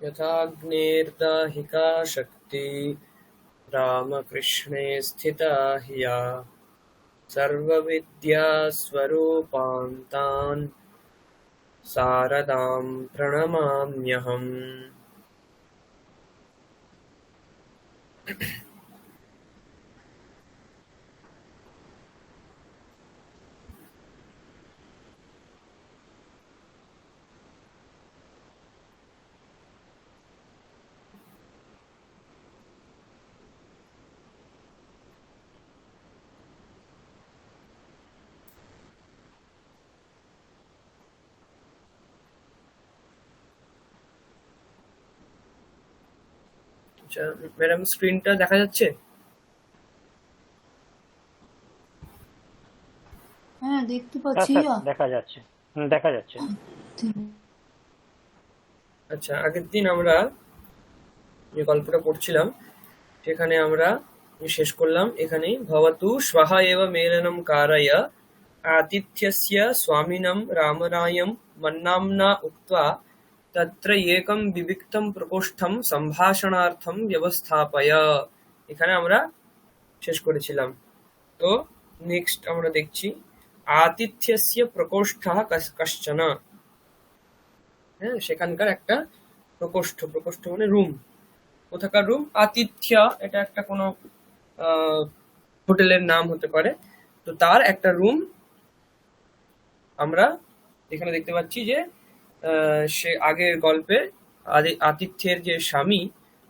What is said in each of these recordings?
यथाग्नेर्दाहिका शक्ति रामकृष्णे स्थिता हिया सर्वविद्यास्वरूपां तान् शारदां प्रणमाम्यहम्। আচ্ছা ম্যাডাম, স্ক্রিনটা দেখা যাচ্ছে? হ্যাঁ, দেখতে হ্যাঁ পাচ্ছি। স্যার, দেখা যাচ্ছে। দেখা যাচ্ছে। আচ্ছা, আগের দিন আমরা যে গল্পটা পড়ছিলাম সেখানে আমরা শেষ করলাম এখানেই। ভবতু স্বাহা এব মেলনম কারয় আতিথ্যস্য স্বামিনম রামরায়ম মন্নাম্না উক্ত্বা তত্র একম বিবিক্তম প্রকোষ্ঠম সম্ভাষণার্থম ব্যবস্থাপয়। এখানে আমরা শেষ করেছিলাম। তো নেক্সট আমরা দেখছি আতিথ্যস্য প্রকোষ্ঠঃ কশ্চন। হ্যাঁ, সেখানকার একটা প্রকোষ্ঠ, প্রকোষ্ঠ মানে রুম। কোথাকার রুম? আতিথ্য, এটা একটা কোনো হোটেলের নাম হতে পারে। তো তার একটা রুম আমরা এখানে দেখতে পাচ্ছি যে সে আগের গল্পে আতিথ্যের যে স্বামী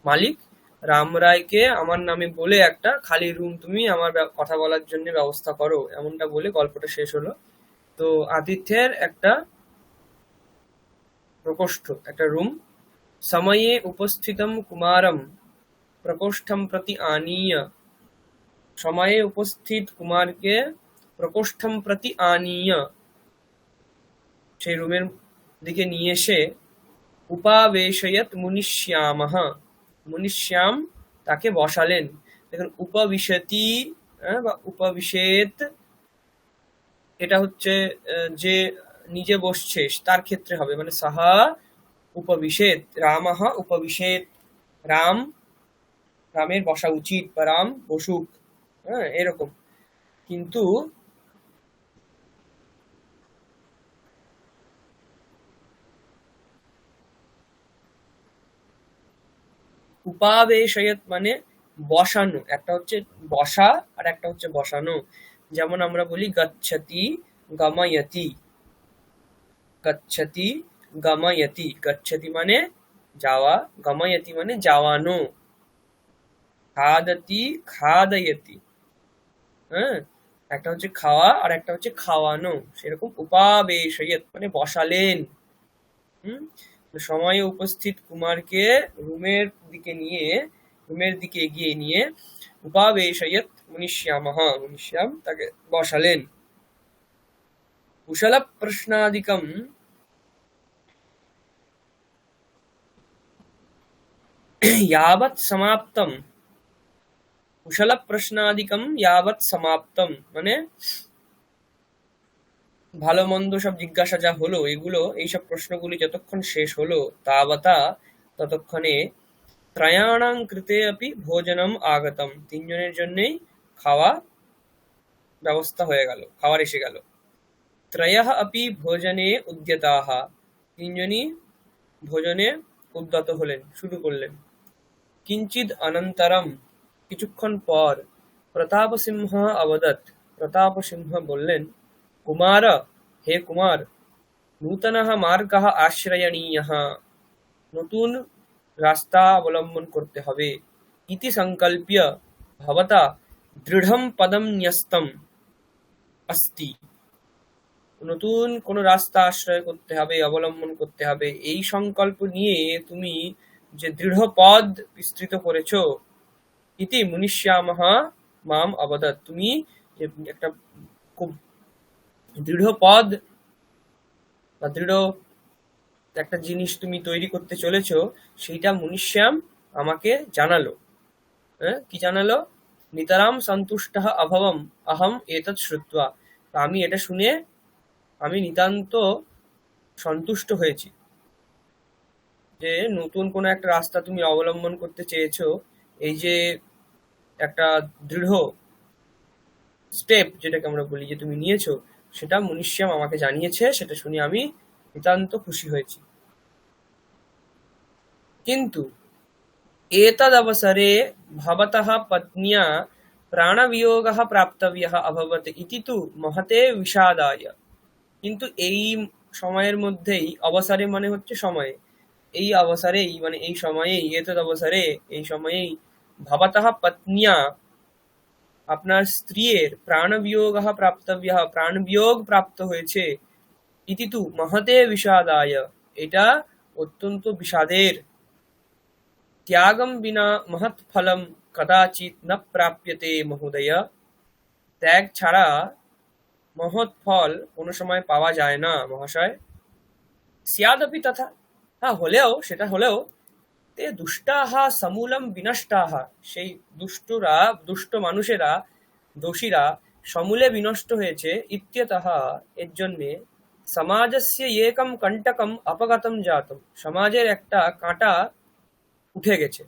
মালিক রামরায়কে আমার নামে বলে একটা খালি রুম তুমি আমার কথা বলার জন্য ব্যবস্থা করো, এমনটা বলে গল্পটা শেষ হলো। তো আতিথ্যের একটা প্রকোষ্ঠ, একটা রুম, সময়ে উপস্থিতম কুমারম প্রকোষ্ঠম প্রতি আনীয়, সময়ে উপস্থিত কুমারকে প্রকোষ্ঠম প্রতি আনীয় সেই রুমের দিকে নিয়ে এসে উপাবেশয়ত মুনিশ্যামঃ, মুনিশ্যাম তাকে বসালেন। দেখুন উপবিশতি বা উপবিশেত, এটা হচ্ছে যে নিজে বসছে তার ক্ষেত্রে হবে, মানে সাহা উপবিশেত, রামঃ উপবিশেত, রাম, রামের বসা উচিত বা রাম বসুক, হ্যাঁ এরকম। কিন্তু উপাবেশয়ত মানে বসানো, একটা হচ্ছে বসা আর একটা হচ্ছে বসানো। যেমন আমরা বলি গচ্ছতি গময়তি, গচ্ছতি গময়তি, গচ্ছতি মানে যাওয়া, গময়তি মানে যাওয়ানো, খাদতি খাদয়তি, হ্যাঁ একটা হচ্ছে খাওয়া আর একটা হচ্ছে খাওয়ানো। সেরকম উপাবেশয়ত মানে বসালেন। হুম, সময়ে উপস্থিত কুমারকে রুমের দিকে নিয়ে, রুমের দিকে এগিয়ে নিয়ে উপাবেশয়ত মুনিশ্যামঃ, মুনিশ্যাম তাকে বসালেন। কুশল প্রশ্নাদিকম यावत् समाप्तम, কুশল প্রশ্নাদিকম यावत् समाप्तम মানে ভালো মন্দ সব জিজ্ঞাসা যা হলো, এগুলো এইসব প্রশ্নগুলি যতক্ষণ শেষ হলো তাবতা ততক্ষণে ত্রয়াণাং কৃতে আপি ভোজনম আগতম, তিনজনের জন্যই খাওয়া ব্যবস্থা হয়ে গেল, খাবার এসে গেল। ত্রয়ঃ আপি ভোজনে উদ্যতাঃ, তিনজনই ভোজনে উদ্যত হলেন, শুরু করলেন। কিঞ্চিদ অনন্তরম, কিছুক্ষণ পর, প্রতাপসিংহ অবদৎ, প্রতাপসিংহ বললেন, কুমার, হে কুমার, নূতনঃ মার্গঃ আশ্রয়ণীয়ঃ, নতুন রাস্তা অবলম্বন করতে হবে। ইতি সংকল্প্য ভবতা দৃঢ়ম পদম ন্যস্তম अस्ति, নতুন কোন রাস্তা আশ্রয় করতে হবে, অবলম্বন করতে হবে, এই সংকল্প নিয়ে তুমি যে দৃঢ় পদ বিস্তৃত করেছো। ইতি মুনিশ্যামঃ মাম অবদৎ, তুমি যে একটা খুব দৃঢ় পদ বা দৃঢ় একটা জিনিস তুমি তৈরি করতে চলেছো, সেইটা মুনিশ্যাম আমাকে জানালো। হ্যাঁ, কি জানালো? নিতরাম সন্তুষ্টঃ অভবম অহম এতৎ শ্রুত্বা, আমি এটা শুনে আমি নিতান্ত সন্তুষ্ট হয়েছি যে নতুন কোনো একটা রাস্তা তুমি অবলম্বন করতে চেয়েছো, এই যে একটা দৃঢ় স্টেপ যেটাকে আমরা বলি যে তুমি নিয়েছো, সেটা মনুষ্যম আমাকে জানিয়েছে, সেটা শুনে আমি নিতান্ত খুশি হয়েছি। কিন্তু एतदवसरे भवतः पत्न्या प्राणवियोगः प्राप्तव्यः अभवत् इति तु महते विषादाय। কিন্তু এই সময়ের মধ্যেই, অবসরে মানে হচ্ছে সময়ে, এই অবসরেই মানে এই সময়েই, এতদ অবসরে এই সময়েই, ভবতঃ পত্ন্যা আপনার স্ত্রীর প্রাণবিয়োগः প্রাপ্তব্যः প্রাণবিয়োগ প্রাপ্ত হয়েছে, ইতি তু মহতে বিষাদায় এটা অত্যন্ত বিষাদের। त्यागं विना महत् फलं कदाचित् न प्राप्यते महोदय। ত্যাগ ছাড়া মহৎ ফল কোনো সময় পাওয়া যায় না মহাশয়। স্যাদপি তথা, হ্যাঁ হলেও, সেটা হলেও, তে দুষ্টাহ সমূলম বিনষ্টাহ, সেই দুষ্টরা, দুষ্ট মানুষেরা, দোষীরা সমূলে বিনষ্ট হয়েছে, ইত্যতঃ এর জন্যে সমাজস্য একম কণ্টকম অপগতম জাতম, সমাজের একটা কাঁটা উঠে গেছে।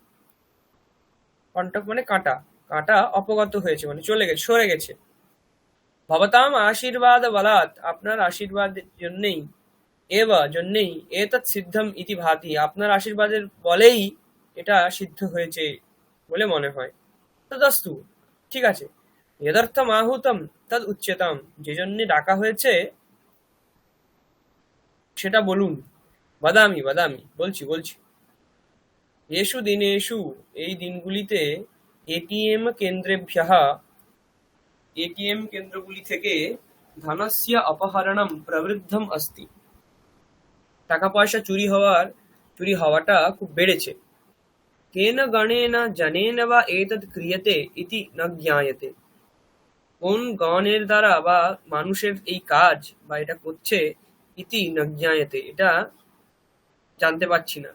কণ্টক মানে কাঁটা, কাঁটা অপগত হয়েছে মানে চলে গেছে, সরে গেছে। ভবতাম আশীর্বাদ বলাৎ, আপনার আশীর্বাদের জন্যেই, জন্যেই এতৎ সিদ্ধম ইতি ভাতি, আপনার আশীর্বাদের বলেই এটা সিদ্ধ হয়েছে বলে মনে হয়। তদস্তু, ঠিক আছে। যদর্থম আহুতম তদ উচ্যতাম, যে জন্য ডাকা হয়েছে সেটা বলুন। বাদামি বাদামি, বলছি বলছি। এষু দিনেষু, এই দিনগুলিতে, এটিএম কেন্দ্রেভ্যঃ, এটিএম কেন্দ্রগুলি থেকে, ধনস্য অপহরণম প্রবৃদ্ধম अस्ति, টাকা পয়সা চুরি হওয়াটা খুব বেড়েছে। কেন গণেন জনেন বা এতৎ ক্রিয়তে ইতি ন জ্ঞায়তে, কোন গণের দ্বারা বা মানুষের এই কাজ বা এটা করছে, ইতি ন জ্ঞায়তে এটা জানতে পারছি না।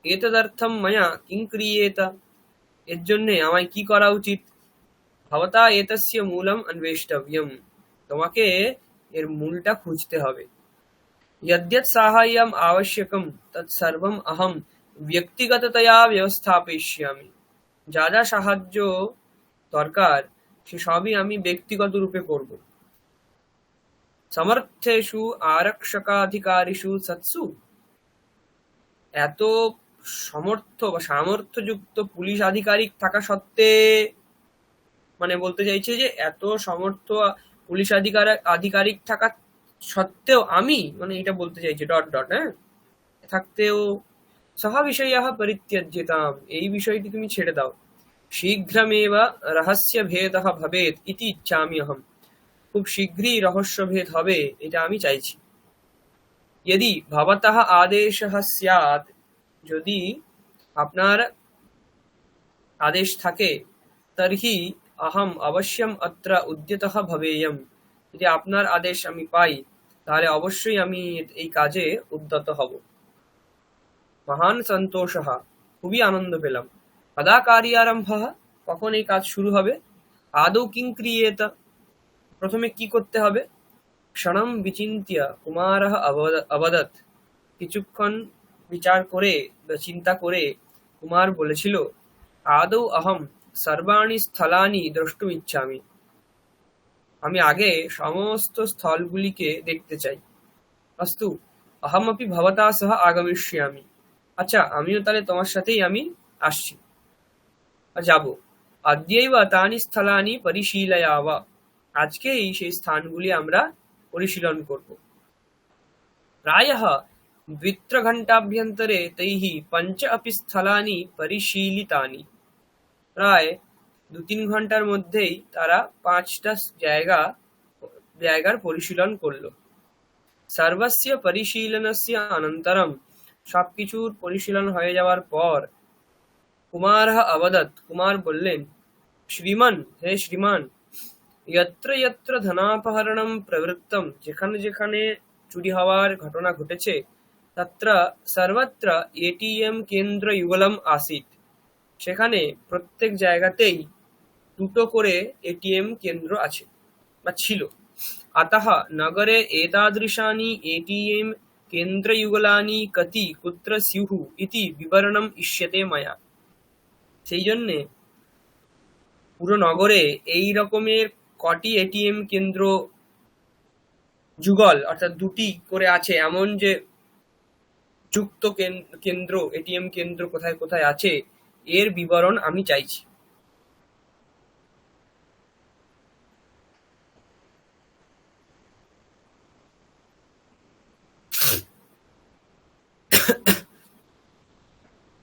এতদর্থম ময়া কিং ক্রিয়েত, এর জন্য আমায় কি করা উচিত। ভবতা এতস্য মূলম অন্বেষ্টব্যম, তোমাকে এর মূলটা খুঁজতে হবে। यद्यत् साहाय्यम् आवश्यकं तत्सर्वम् अहं ব্যক্তিগততয়া ব্যবস্থাপয়িষ্যামি, যা যা সাহায্য দরকার সে সবই আমি ব্যক্তিগত রূপে করব। সমর্থেষু আরক্ষকাধিকারিষু সৎসু, এত সমর্থ বা সামর্থ্যযুক্ত পুলিশ আধিকারিক থাকা সত্ত্বে, মানে বলতে চাইছে যে এত সমর্থ পুলিশ আধিকারিক থাকা সত্ত্বেও আমি, মানে এটা বলতে চাইছে ডট ডট, হ্যাঁ, থাকতেও, সহ বিষয়াः পরিত্যজ্যতাম, এই বিষয়টি তুমি ছেড়ে দাও। শীঘ্রমেব রহস্য ভেদः ভবেৎ ইতি ইচ্ছামি অহম, খুব শীঘ্রই রহস্যভেদ হবে এটা আমি চাইছি। यदि भवतः आदेशः स्यात्, যদি আপনার আদেশ থাকে, তর্হি অহম অবশ্যম অত্র উদ্যতः ভবেয়ম, যদি আপনার আদেশ আমি পাই তাহলে অবশ্যই আমি এই কাজে উদ্যত হব। মহান সন্তোষः, খুবই আনন্দ পেলাম। কদা কার্যারম্ভঃ, কখন এই কাজ শুরু হবে। আদৌ কিং ক্রিয়েত, প্রথমে কি করতে হবে। ক্ষণম বিচিন্ত্য কুমারः অবদৎ, কিছুক্ষণ বিচার করে বা চিন্তা করে কুমার বলেছিল, আদৌ অহম সর্বাণি স্থলানি দ্রষ্টুম ইচ্ছামি, আমি আগে সমস্ত স্থলগুলিকে দেখতে চাই। অস্তু অহমপি ভবতা সহ আগমিষ্যামি, আচ্ছা আমিও তাহলে তোমার সাথেই আমি আসছি, যাব। আদ্যৈব তানি স্থলানি পরিশীলয়াবা, আজকেই সেই স্থানগুলি আমরা পরিশীলন করব। প্রায়ঃ 2-3 ঘণ্টাভ্যন্তরে তৈঃ পঞ্চ अपि স্থলানি পরিশীলিতানি, প্রায় 2-3 ঘন্টার মধ্যেই তারা 5টা জায়গার পরিশীলন করলো। সর্বস্য পরিশীলনস্য অনন্তরম, সবকিছুর পরিশীলন হয়ে যাওয়ার পর, কুমারः অবদৎ, কুমার বললেন, শ্রীমান, হে শ্রীমান, यत्र यत्र ধনাপহরণম প্রবৃত্তম, যেখানে যেখানে চুরি হওয়ার ঘটনা ঘটেছে, তত্র সর্বত্র এটিএম কেন্দ্র যুগলম আসিত, সেখানে প্রত্যেক জায়গাতেই 2টো করে এটিএম কেন্দ্র আছে বা ছিল। अतः नगरे एतादृशानि एटीएम কেন্দ্রযুগলানি কতি কুত্র স্যুঃ ইতি বিবরণম ইষ্যতে ময়া। সেই জন্যে পুরো নগরে এই রকমের কটি এটিএম কেন্দ্র যুগল অর্থাৎ দুটি করে আছে এমন যে যুক্ত কেন্দ্র এটিএম কেন্দ্র কোথায় কোথায় আছে এর বিবরণ আমি চাইছি।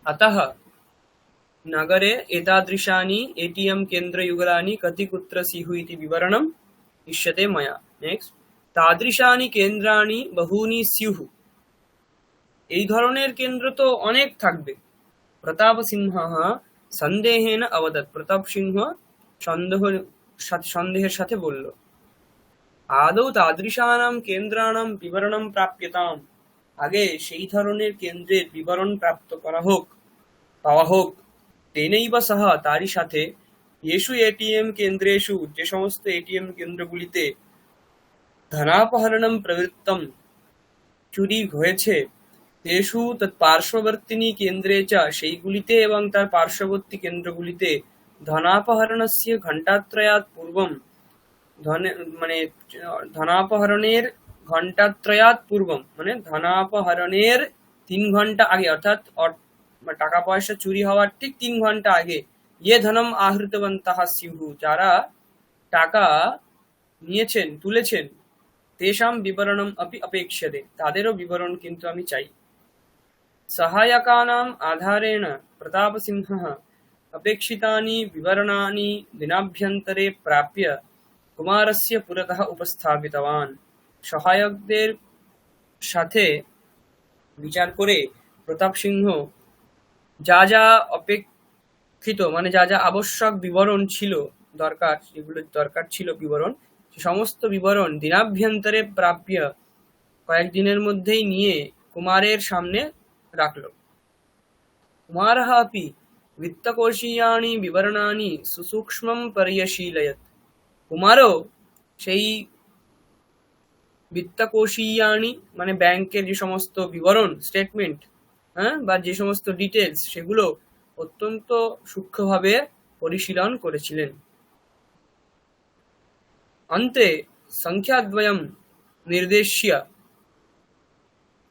अतः नगरे एतादृशानि एटीएम केन्द्रयुगलानि कति कुत्र स्युः इति विवरणम् इष्यते मया। नेक्स्ट, तादृशानि केन्द्राणि बहूनि स्युः। এই ধরনের কেন্দ্র তো অনেক থাকবে। প্রতাপ সিংহ সন্দেহেন অবদৎ। প্রতাপ সিংহ সন্দেহের সাথে বলল, আদৌ তাদৃশানাম কেন্দ্রাণাম বিবরণম প্রাপ্যতাম। আগে সেই ধরনের কেন্দ্রের বিবরণ প্রাপ্ত করা হোক, পাওয়া হোক। তেনৈব সহ, তারই সাথে, येषु एटीएम केन्द्रेषु, যে সমস্ত এটিএম কেন্দ্রগুলিতে ধনাপহরণম প্রবৃত্তম, চুরি হয়েছে, তেষু তৎপার্শ্ববর্তিনী কেন্দ্রে চ, সেইগুলিতে এবং তার পার্শ্ববর্তী কেন্দ্রগুলিতে ধনাপহরণস্য ঘণ্টাত্রয়াৎ পূর্বম, মানে ধনাপহরণের ঘণ্টাত্রয়াৎ পূর্বম মানে ধনাপহরণের 3 ঘন্টা আগে, অর্থাৎ টাকা পয়সা চুরি হওয়ার ঠিক 3 ঘন্টা আগে, ইয়ে ধনম আহৃতবন্তঃ স্যুঃ, যারা টাকা নিয়েছেন তুলেছেন, তেষাম বিবরণম अपि अपेक्ष्यते, তাদেরও বিবরণ কিন্তু আমি চাই। সহায়কানাম আধারেণ প্রতাপসিংহঃ अपेक्षितानि विवरणानि दिनाभ्यन्तरे प्राप्य কুমারস্য পুরতঃ উপস্থাপিতবান। সহায়কদের সাথে বিচার করে প্রতাপ সিংহ যা যা অপেক্ষিত মানে যা যা আবশ্যক বিবরণ ছিল, দরকার, যেগুলো দরকার ছিল বিবরণ, সমস্ত বিবরণ দিনাভ্যন্তরে প্রাপ্য, কয়েকদিনের মধ্যেই নিয়ে কুমারের সামনে রাখল। কুমারঃ अपि বিত্তকোষীয়ানি বিবরণানি সুসূক্ষ্মম পর্যশীলয়ত। কুমারও সেই বিত্তকোষীয়ানি মানে ব্যাংকের যে সমস্ত বিবরণ, স্টেটমেন্ট, বা যে সমস্ত ডিটেলস, সেগুলো অত্যন্ত সূক্ষ্মভাবে পরিশীলন করেছিলেন। অন্তে সংখ্যাদ্বয়ম নির্দেশ্য,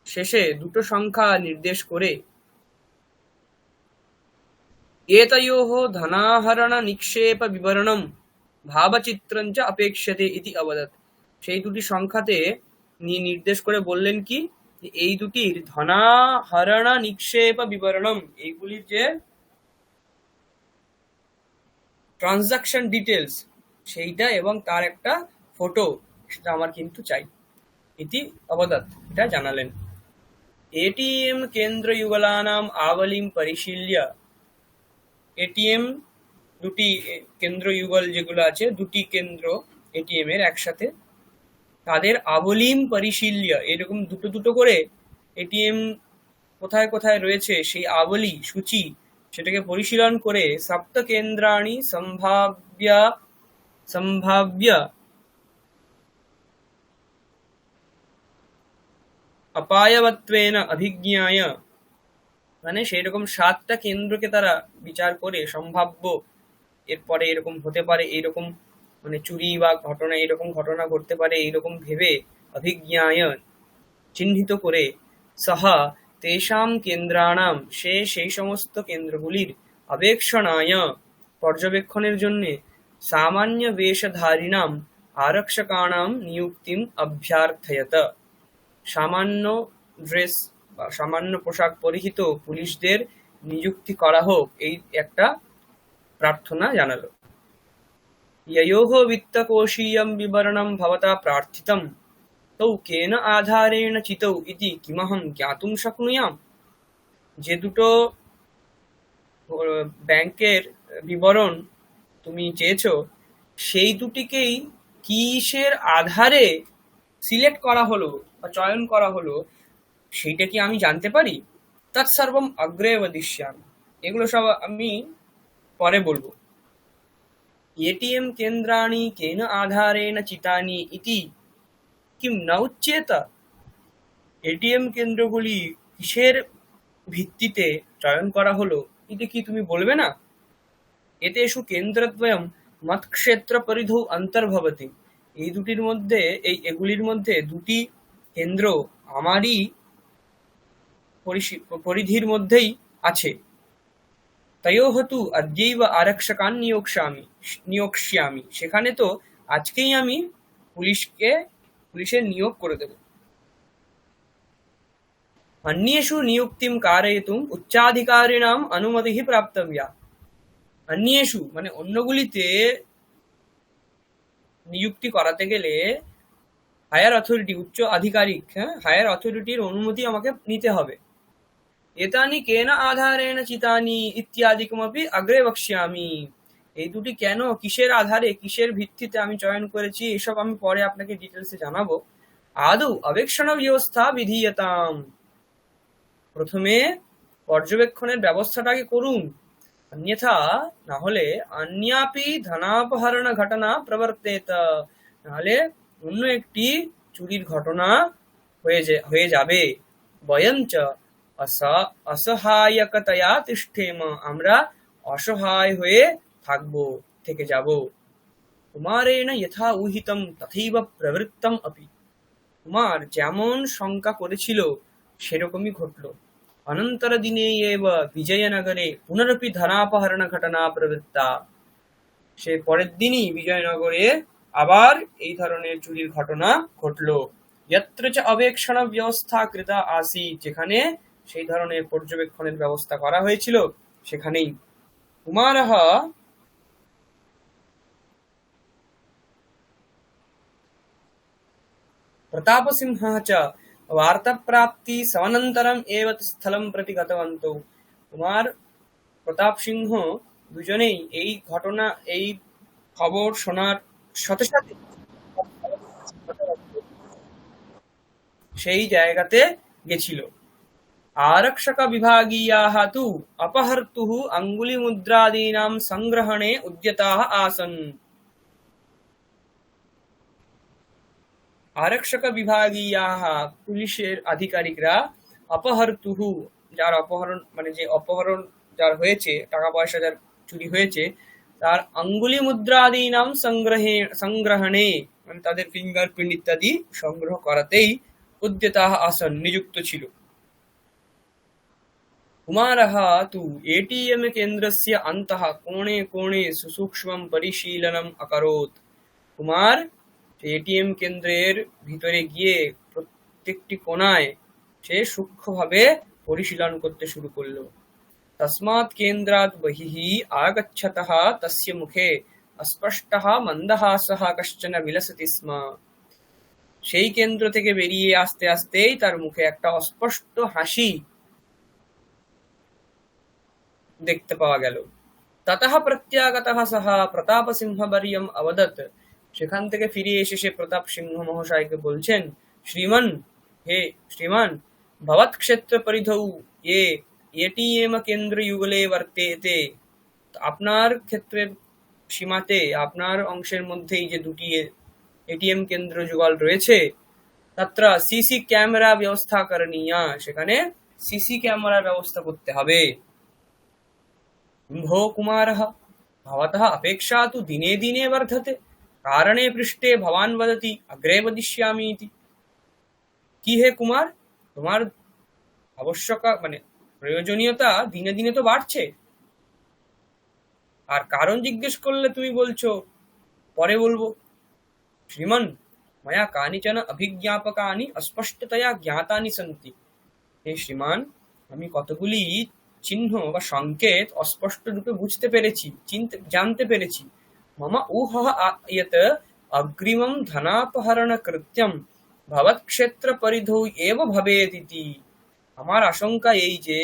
শেষে দুটো সংখ্যা নির্দেশ করে, এতয়োঃ ধনাহরণ নিক্ষেপ বিবরণম ভাবচিত্রঞ্চ অপেক্ষতে ইতি অবদৎ। সেই দুটি সংখ্যাতে নির্দেশ করে বললেন কি, এই দুটির ধনাহরণ নিক্ষেপ বিবরণম, এইগুলির যে ট্রানজাকশন ডিটেলস সেইটা এবং তার একটা ফটো, সেটা আমার কিন্তু চাই। ইতি অবদৎ, এটা জানালেন। এটিএম কেন্দ্রযুগলানাম আবলিম পরিশীল্য, এটিএম দুটি কেন্দ্র যুগল যেগুলো আছে, দুটি কেন্দ্র এটিএম এর একসাথে, তাদের আবলিম পরিশীল্য, এরকম দুটো দুটো করে এটিএম কোথায় কোথায় রয়েছে সেই আবলি সূচি, সেটাকে পরিশীলন করে সপ্ত কেন্দ্রাণি সম্ভাব্য অপায়বত্বেন অভিজ্ঞায়, মানে সেই রকম 7টা কেন্দ্রকে তারা বিচার করে সম্ভাব্য, এরপরে এরকম হতে পারে, এইরকম মানে চুরি বা ঘটনা, এরকম ঘটনা ঘটতে পারে এইরকম ভেবে, অভিজ্ঞায় চিহ্নিত করে, সহ তেষাম কেন্দ্রাণাম সে সেই সমস্ত কেন্দ্রগুলির অবেক্ষণায় পর্যবেক্ষণের জন্য সামান্য বেশধারিণাম আরক্ষকানাম নিযুক্তিম অভ্যর্থয়ত, সামান্য ড্রেস বা সামান্য পোশাক পরিহিত পুলিশদের নিযুক্তি করা হোক, এই একটা প্রার্থনা জানালো। ययोः वित्तकोषीयं विवरणं भवता प्रार्थितं तौ केन आधारेण चितौ इति किमहं ज्ञातुं शक्नुयाम्। যে দুটো ব্যাংকের বিবরণ তুমি চেয়েছো, সেই দুটিকেই কিসের আধারে সিলেক্ট করা হলো বা চয়ন করা হলো, সেইটা কি আমি জানতে পারি? তৎসর্বম অগ্রে বদিষ্যামি, এগুলো সব আমি পরে বলবো। एटीएम केन्द्राणि केन आधारेण चितानि इति किं न उच्येत। এটিএম কেন্দ্রগুলি কিসের ভিত্তিতে চয়ন করা হলো এটা কি তুমি বলবে না? এতেষু কেন্দ্রদ্বয়ম মৎক্ষেত্র পরিধৌ অন্তর্ভবতি। এগুলির মধ্যে দুটি কেন্দ্র আমারই পরিধির মধ্যেই আছে। তয়োঃ তু অদ্যৈব আরক্ষকান নিয়োক্ষ্যামি। সেখানে তো আজকেই আমি পুলিশের নিয়োগ করে দেব। अन्येषु नियुक्तिं कारयितुम् उच्चाधिकारिणाम् अनुमतिः प्राप्तव्या। अन्येषु মানে অন্যগুলিতে নিযুক্তি করাতে গেলে হায়ার অথরিটি, উচ্চ আধিকারিক, হায়ার অথরিটির অনুমতি আমাকে নিতে হবে। এতানি কেন আধারেণ চিতানি ইত্যাদিকমপি অগ্রে বক্ষ্যামি। এই দুটি কেন, কিসের আধারে, কিসের ভিত্তিতে আমি চয়ন করেছি এসব আমি পরে আপনাকে ডিটেলসে জানাবো। আদৌ অবেক্ষণ ব্যবস্থা বিধীয়তাম। প্রথমে পর্যবেক্ষণের ব্যবস্থাটাকে করুন, অন্যথা না হলে অন্যাপি ধনাপহরণ ঘটনা প্রবর্তেত। নাহলে অন্য একটি চুরির ঘটনা হয়ে যাবে। বয়ঞ্চ অসহায়কতয়া তিষ্ঠেম। আমরা অসহায় হয়ে থেকে যাব। কুমারেণ যথা উহিতম তথৈব প্রবৃত্তম অপি। কুমার যেমন শঙ্কা করেছিল সেরকমই ঘটল। অনন্তর দিনে এব বিজয়নগরে পুনরপি ধনাপহরণ ঘটনা প্রবৃত্তা। সে পরের দিনই বিজয়নগরে আবার এই ধরনের চুরির ঘটনা ঘটল। যত্র চ অবেক্ষণ ব্যবস্থা কৃতা আসিত। যেখানে সেই ধরনের পর্যবেক্ষণের ব্যবস্থা করা হয়েছিল সেখানেই কুমারঃ প্রতাপসিংহः চ বার্তাপ্রাপ্তি সমনন্তরম এব স্থলম প্রতি গতবন্তৌ। কুমার প্রতাপ সিংহ দুজনেই এই খবর শোনার সাথে সাথে সেই জায়গাতে গেছিল। আরক্ষক বিভাগীয়াः তু অপহর্তুঃ আঙ্গুলিমুদ্রাদীনাং সংগ্রহণে উদ্যতাः आसन्। আরক্ষক বিভাগীয়াः পুলিশের আধিকারিকরা অপহর্তুঃ যার অপহরণ মানে যে অপহরণ যার হয়েছে, টাকা পয়সা যার চুরি হয়েছে, তার আঙ্গুলি মুদ্রাদীনাং সংগ্রহণে মানে তাদের ফিঙ্গারপ্রিন্ট ইত্যাদি সংগ্রহ করাতেই উদ্যতাः आसन् নিযুক্ত ছিল। कुमारः तु एटीएम केन्द्रस्य अन्तः कोणे कोणे सुसूक्ष्मं परिशीलनम् अकरोत्। কুমার এটিএম কেন্দ্রের ভিতরে গিয়ে প্রত্যেকটি কোণায় সে সূক্ষ্মভাবে পরিশীলন করতে শুরু করলো। তস্মাৎ কেন্দ্রাৎ বহিঃ আগচ্ছতঃ তস্য মুখে অস্পষ্টः মন্দহাসः কশ্চন বিলসতি স্ম। সেই কেন্দ্র থেকে বেরিয়ে আসতে আসতেই তার মুখে একটা অস্পষ্ট হাসি দেখতে পাওয়া গেল। ততঃ প্রত্যাগতঃ সহ প্রতাপসিংহবর্যম অবদৎ। সেখান থেকে ফিরে এসে সে প্রতাপ সিংহ মহাশয়কে বলছেন, শ্রীমান, হে শ্রীমান, ভবৎ ক্ষেত্র পরিধৌ ये एटीएम केंद्र युगले वर्तेते। আপনার ক্ষেত্রের সীমাতে, আপনার অংশের মধ্যেই যে দুটি এটিএম কেন্দ্র যুগল রয়েছে, তত্র সিসি ক্যামেরা ব্যবস্থা করণীয়া। সেখানে সিসি ক্যামেরা ব্যবস্থা করতে হবে। भो कुमारः भवतः अपेक्षा तु दिने दिने वर्धते। कारणे पृष्ठे भवान् वदति अग्रे वदिष्यामि इति। কি হে কুমার, তোমার আবশ্যকতা মানে প্রয়োজনীয়তা দিনে দিনে তো বাড়ছে, আর কারণ জিজ্ঞেস করলে তুমি বলছো পরে বলবো। শ্রীমান, ময়া কানিচন অভিজ্ঞাপকানি অস্পষ্টতয়া জ্ঞাতানি সন্তি। হে শ্রীমান, আমি কতগুলি চিহ্ন বা সংকেত অস্পষ্ট রূপে বুঝতে পেরেছি, জানতে পেরেছি। মম ঊহঃ যৎ অগ্রিমম ধনাপহরণ কৃত্যম ভবৎক্ষেত্র পরিধৌ এব ভবেৎ ইতি। আমার আশঙ্কা এই যে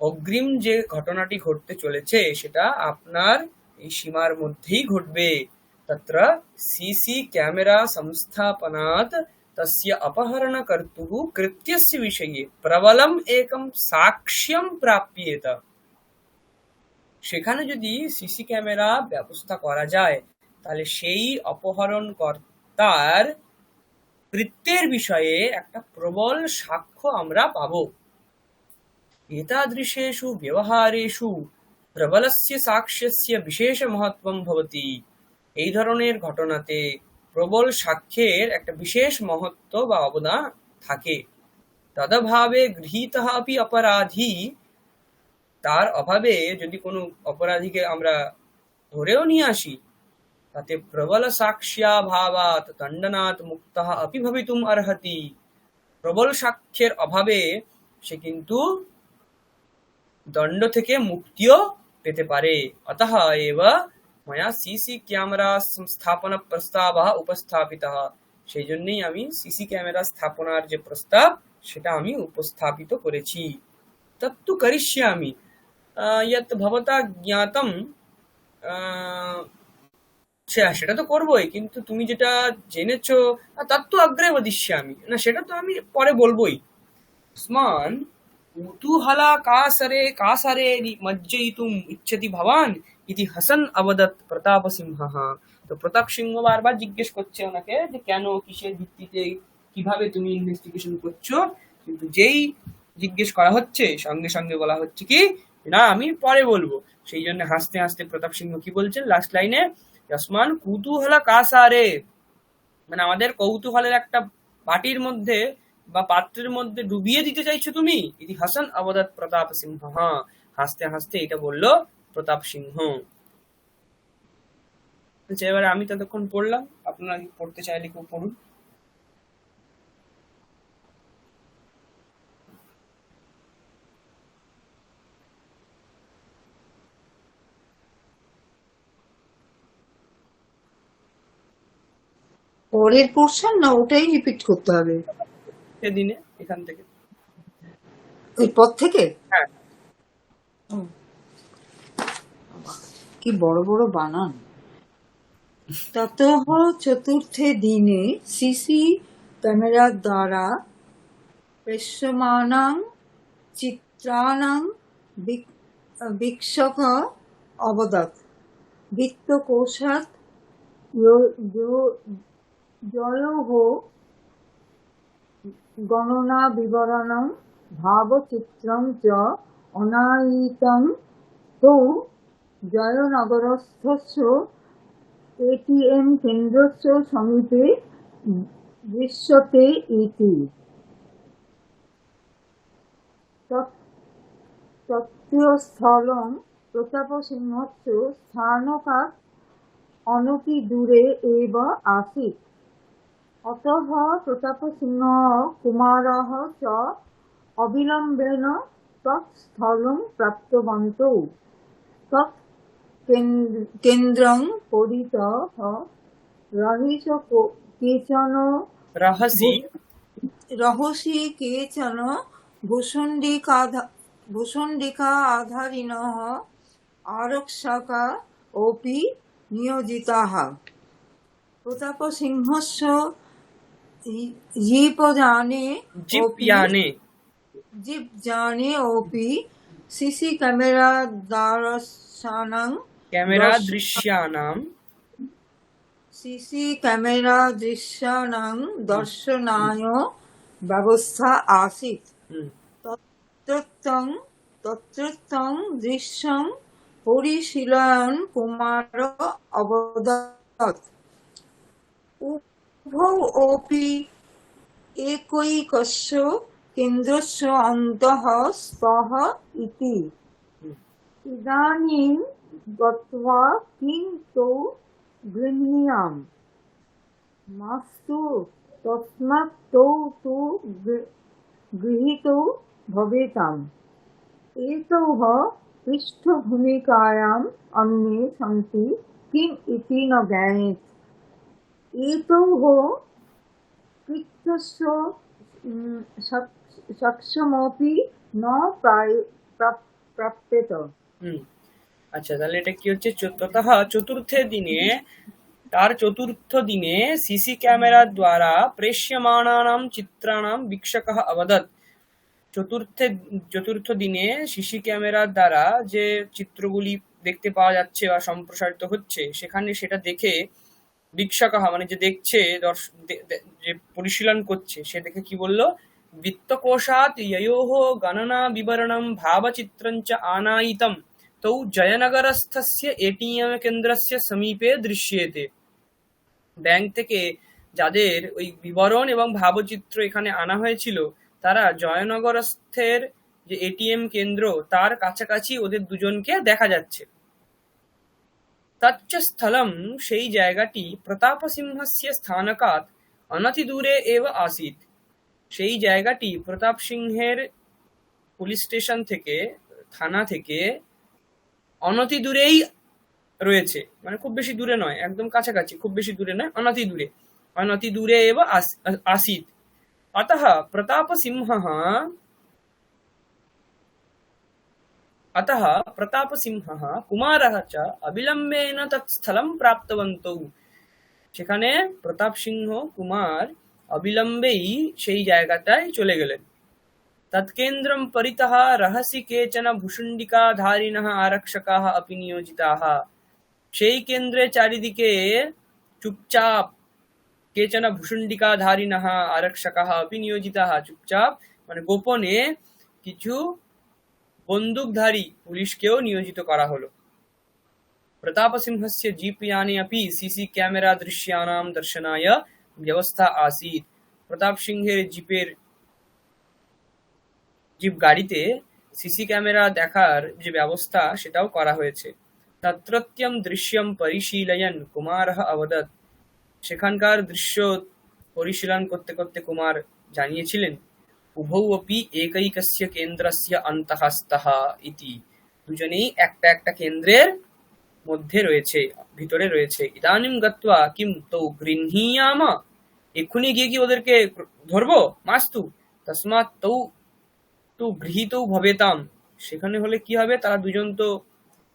অগ্রিম যে ঘটনাটি ঘটতে চলেছে সেটা আপনার এই সীমার মধ্যেই ঘটবে। তত্র সিসি ক্যামেরা সংস্থাপনাৎ तस्य अपहरणकर्तुः कृत्यस्य विषये प्रबलम् एकं साक्ष्यं प्राप्येत। সেখানে যদি সিসি ক্যামেরা ব্যবস্থা করা যায় তাহলে সেই অপহরণকর্তার কৃত্যের বিষয়ে একটা প্রবল সাক্ষ্য আমরা পাবো। एतादृशेषु व्यवहारेषु প্রবলস্য সাক্ষ্যস্য বিশেষ মহত্বম ভবতি। এই ধরনের ঘটনাতে প্রবল সাক্ষ্যের একটা বিশেষ মহত্ব বা অবদান থাকে। তদভাবে গৃহীতঃ अपि অপরাধী, তার অভাবে যদি কোনো অপরাধীকে আমরা ধরেও নিয়ে আসি, তাতে প্রবল সাক্ষ্যাভাবাৎ দণ্ডনাৎ মুক্তঃ अपि ভবিতুম অর্হতি। প্রবল সাক্ষ্যের অভাবে সে কিন্তু দণ্ড থেকে মুক্তিও পেতে পারে। অতঃ এব ময়া সিসি ক্যামেরা সংস্থাপন প্রস্তাবः উপস্থাপিতः। সেই জন্যই আমি সিসি ক্যামেরা স্থাপনার যে প্রস্তাব সেটা আমি উপস্থাপিত করেছি। তত্তু করিষ্যামি যৎ ভবতা জ্ঞাতম। সেটা তো করবোই, কিন্তু তুমি যেটা জেনেছো তত্তু অগ্রে বদিষ্যামি, না সেটা তো আমি পরে বলবোই। স্মান कुतूहलाकासरे मज्जयितुम् इच्छति भवान इति हसन अवदत् प्रताप सिंह। তো প্রতাপ সিংহ বারবার জিজ্ঞেস করছে ওনাকে যে কেন, কিসের ভিত্তিতে, কিভাবে তুমি ইনভেস্টিগেশন করছো। কিন্তু যেই জিজ্ঞেস করা হচ্ছে সঙ্গে সঙ্গে বলা হচ্ছে কি না আমি পরে বলবো। সেই জন্য হাসতে হাসতে প্রতাপ সিংহ কি বলছেন লাস্ট লাইনে, যস্মান কুতূহলা কাসারে, মানে আমাদের কৌতূহলের একটা বাটির মধ্যে বা পাত্রের মধ্যে ডুবিয়ে দিতে চাইছো তুমি। ইতি হাসান অবদাত প্রতাপ সিংহ। হাসতে হাসতে এটা বললো প্রতাপ সিংহ। আচ্ছা, এবারে আমি ততক্ষণ পড়লাম, আপনারা কি পড়তে চাইলে কেউ পড়ুন। পরের পোর্শন না ওটাই রিপিট করতে হবে সেদিনে এখান থেকে, ওই পর থেকে? হ্যাঁ। কি বড় বড় বানান। ততঃ চতুর্থে দিনে সিসি ক্যামেরার দ্বারা দৃশ্যমানাং চিত্রাণাং বীক্ষক অবদৎ বিত্তকোষাৎ জয়োঃ গণনা বিবরণং ভাবচিত্রং চ অনায়িতং তৌ জয়নগরস্থস্য এটিএম কেন্দ্রস্য সমীপে দৃশ্যতে ইতি। তত্স্থলং প্রতাপসিংহস্য স্থানকাৎ অনতি দূরে এব আसीत्। অতঃ প্রতাপসিংহः কুমারः চ অবিলম্বেন তৎস্থलं প্রাপ্তবन्तौ। তৎ কেন্দ্রং পরিতः রহসি কেচন ভূষণ্ডিকা আধারিণः আরক্ষকা অপি নিয়োজিতাः। প্রতাপসিংহস্য জীপযানে অপি সিসি ক্যামেরা দৃশ্যানাং দর্শনায় ব্যবস্থা আसीत्। তত্রত্যং দৃশ্যং পরিশীলয়ন কুমার অবদৎ। উভৌ অপি একৈকস্য কেন্দ্রস্য অন্তঃ স্তঃ ইতি। ইদানীং গত্বা কিং তৌ গৃহীয়াম মাস্তু তস্মাৎ তৌ তু গৃহীতৌ ভবেতাম। এতৌঃ পৃষ্ঠভূমিকায়াম অন্যে সন্তি কিম ইতি ন জ্ঞায়েৎ। এতৌঃ কৃত্যস্য সাক্ষ্যমপি ন প্রাপ্যেত। আচ্ছা, তাহলে এটা কি হচ্ছে, ততঃ চতুর্থে দিনে, তার চতুর্থ দিনে সিসি ক্যামেরা দ্বারা প্রেষ্যমাণানাম চিত্রাণাম বীক্ষকः অবদৎ। চতুর্থ দিনে সিসি ক্যামেরার দ্বারা যে চিত্রগুলি দেখতে পাওয়া যাচ্ছে বা সম্প্রসারিত হচ্ছে, সেখানে সেটা দেখে দীক্ষকः মানে যে দেখছে, যে পরিশীলন করছে, সে দেখে কি বলল, বিত্তকোষাৎ ययोः गणना विवरणं भावचित्रं च आनायितं तौ जयनगरस्थस्य एटीएम केन्द्रस्य समीपे दृश्येते। ব্যাংক থেকে যাদের ওই বিবরণ এবং ভাবচিত্র এখানে আনা হয়েছিল, তারা জয়নগরস্থের যে এটিএম কেন্দ্র তার কাছাকাছি ওদের দুজনকে দেখা যাচ্ছে। তচ্চ স্থলম সেই জায়গাটি প্রতাপসিংহস্য স্থানকাৎ অনতিদূরে এব আসিত। সেই জায়গাটি প্রতাপ সিংহের পুলিশ স্টেশন থেকে, থানা থেকে অনতি দূরেই রয়েছে, মানে খুব বেশি দূরে নয়, একদম কাছাকাছি, খুব বেশি দূরে নয়, অনতি দূরে, অনতি দূরে এব আসিত। अतः प्रतापसिंहः अतः प्रतापसिंहः कुमारः च अविलम्बेन तत् स्थलं प्राप्तवन्तौ। সেখানে প্রতাপ সিংহ কুমার অবিলম্বেই সেই জায়গাটায় চলে গেলেন। तत्केन्द्रं परितः रहसि केचन भुशुण्डिकाधारिणः आरक्षकाः अपि नियोजिताः। সেই কেন্দ্রের চারিদিকে চুপচাপ কেচন ভূষুণ্ডিকাধারিণः আরক্ষকাः अपि নিয়োজিতাः, চুপচাপ মানে গোপনে কিছু বন্দুকধারী পুলিশকেও নিয়োজিত করা হলো। प्रतापसिंहस्य जीपयाने अपि सीसी कैमरा दृश्यानां दर्शनाय व्यवस्था आसीत्। প্রতাপ সিংহের জিপ গাড়িতে সিসি ক্যামেরা দেখার যে ব্যবস্থা সেটাও করা হয়েছে। তত্রত্যম দৃশ্যম পরিশীলয়ন কুমারः অবদৎ। সেখানকার দৃশ্য পরিশীলন করতে করতে কুমার জানিয়েছিলেন, উভৌ অপি একৈকস্য কেন্দ্রস্য অন্তঃ স্তঃ ইতি। দুজনেই একটা একটা কেন্দ্রের মধ্যে রয়েছে, ভিতরে রয়েছে। ইদানিম গত্বা কিম তৌ গৃহীয়াম। এক্ষুনি গিয়ে কি ওদেরকে ধরবো? মাস্তু তস্মাৎ তৌ তু গৃহীতৌ ভবেতাম। সেখানে হলে কি হবে, তারা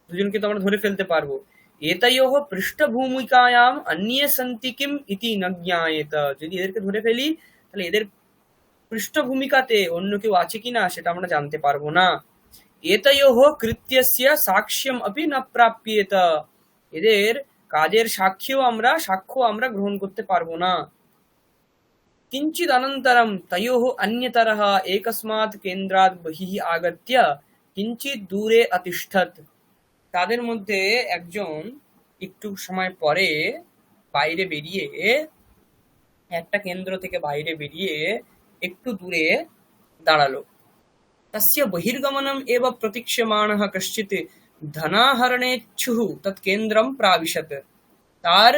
দুজনকে তো আমরা ধরে ফেলতে পারবো। এতয়োঃ পৃষ্ঠভূমিকায়াম অন্যে সন্তি কিম ইতি ন জ্ঞায়েত। যদি এদেরকে ধরে ফেলি তাহলে এদের পৃষ্ঠভূমিকাতে অন্য কেউ আছে কিনা সেটা আমরা জানতে পারবো না। এতয়োঃ কৃত্যস্য সাক্ষ্যম অপি ন প্রাপ্যেত। এদের কাজের সাক্ষ্য আমরা গ্রহণ করতে পারবো না। কিঞ্চিদ অনন্তরম তয়োঃ অন্যতরঃ একস্মাৎ কেন্দ্রাৎ বহিঃ আগত্য কিঞ্চিদ দূরে অতিষ্ঠৎ। তাদের মধ্যে একজন একটু সময় পরে বাইরে বেরিয়ে, একটা কেন্দ্র থেকে বাইরে বেরিয়ে একটু দূরে দাঁড়ালো। তস্য বহির্গমনম এব প্রতীক্ষ্যমাণঃ কশ্চিৎ ধনাহরণেচ্ছুঃ তৎ কেন্দ্রম প্রাবিশত। তার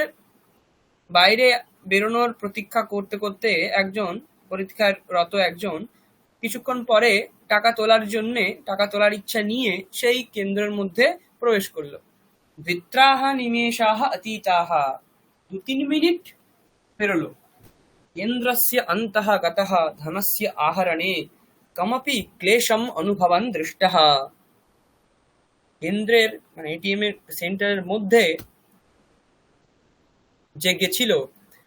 বাইরে বেরোনোর প্রতীক্ষা করতে করতে পরীক্ষারত একজন কিছুক্ষণ পরে টাকা তোলার ইচ্ছা নিয়ে সেই কেন্দ্রের মধ্যে প্রবেশ করলো। দ্বিত্রাহ নিমেষাহ অতীতাহ। 2-3 মিনিট পেরোলো। কেন্দ্রস্য অন্তঃ গতঃ ধনস্য আহরণে কমপি ক্লেশম অনুভবন দৃষ্টঃ। কেন্দ্রের মানে এটিএম এর সেন্টারের মধ্যে যে গেছিল,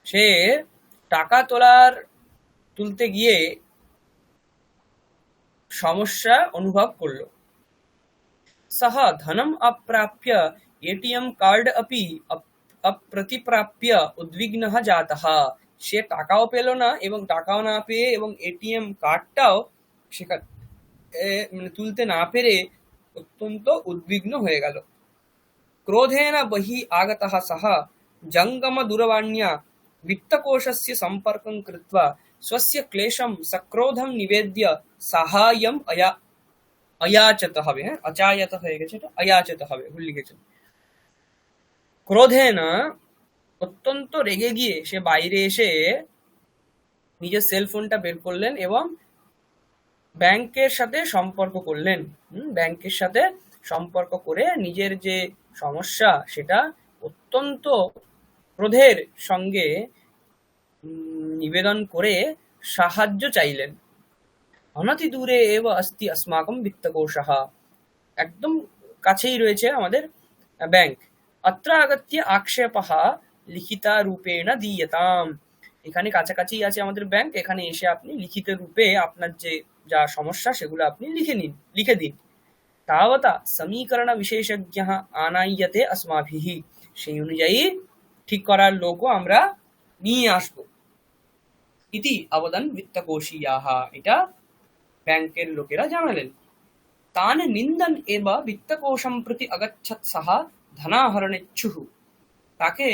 সে টাকা তুলতে গিয়ে সমস্যা অনুভব করলো। সহ ধনম অপ্রাপ্য এটিএম কার্ড अपि অপ্রতিপ্রাপ্য উদ্বিগ্নঃ জাতঃ। সে টাকাও পেল না এবং টাকাও না পেয়ে এবং এটিএম কার্ডটাও সেখানে মানে তুলতে না পেরে অত্যন্ত উদ্বিগ্ন হয়ে গেল। ক্রোধেন বহি আগতঃ সহ জঙ্গম দূরবাণ্যা বিত্তকোষস্য সম্পর্কং কৃত্বা स्वस्य क्लेशं सक्रोधं निवेद्य साहाय्यम अयाचत হবে, হ্যাঁ অচায়ত হয়ে গেছে, এটা অয়াচত হবে, ভুল লিখেছেন। ক্রোধেন অত্যন্ত রেগে গিয়ে সে বাইরে এসে নিজের সেলফোনটা বের করলেন এবং ব্যাংকের সাথে সম্পর্ক করলেন। ব্যাংকের সাথে সম্পর্ক করে নিজের যে সমস্যা সেটা অত্যন্ত ক্রোধের সঙ্গে নিবেদন করে সাহায্য চাইলেন। অনতি দূরে এব अस्ति अस्माकं वित्तकोशः। একদম কাছেই রয়েছে আমাদের ব্যাংক। অত্র আগত্য আক্ষেপः লিখিতা রূপেণ দীয়তাম। এখানে কাছাকাছি আছে আমাদের ব্যাংক, এখানে এসে আপনি লিখিত রূপে আপনার যা সমস্যা সেগুলো আপনি লিখে দিন। তাবতা সমীকরণ বিশেষজ্ঞः আনায়্যতে अस्माभिः। সেই অনুযায়ী ঠিক করার লোকও আমরা নিয়ে আসবো। ইতি অবদান বিত্তকোষীয়াः, এটা ব্যাংকের লোকেরা জানালেন। তান নিন্দন এব বিত্তকোষম প্রতি অগচ্ছত সহ ধনাহরণেচ্ছুঃ, তাকে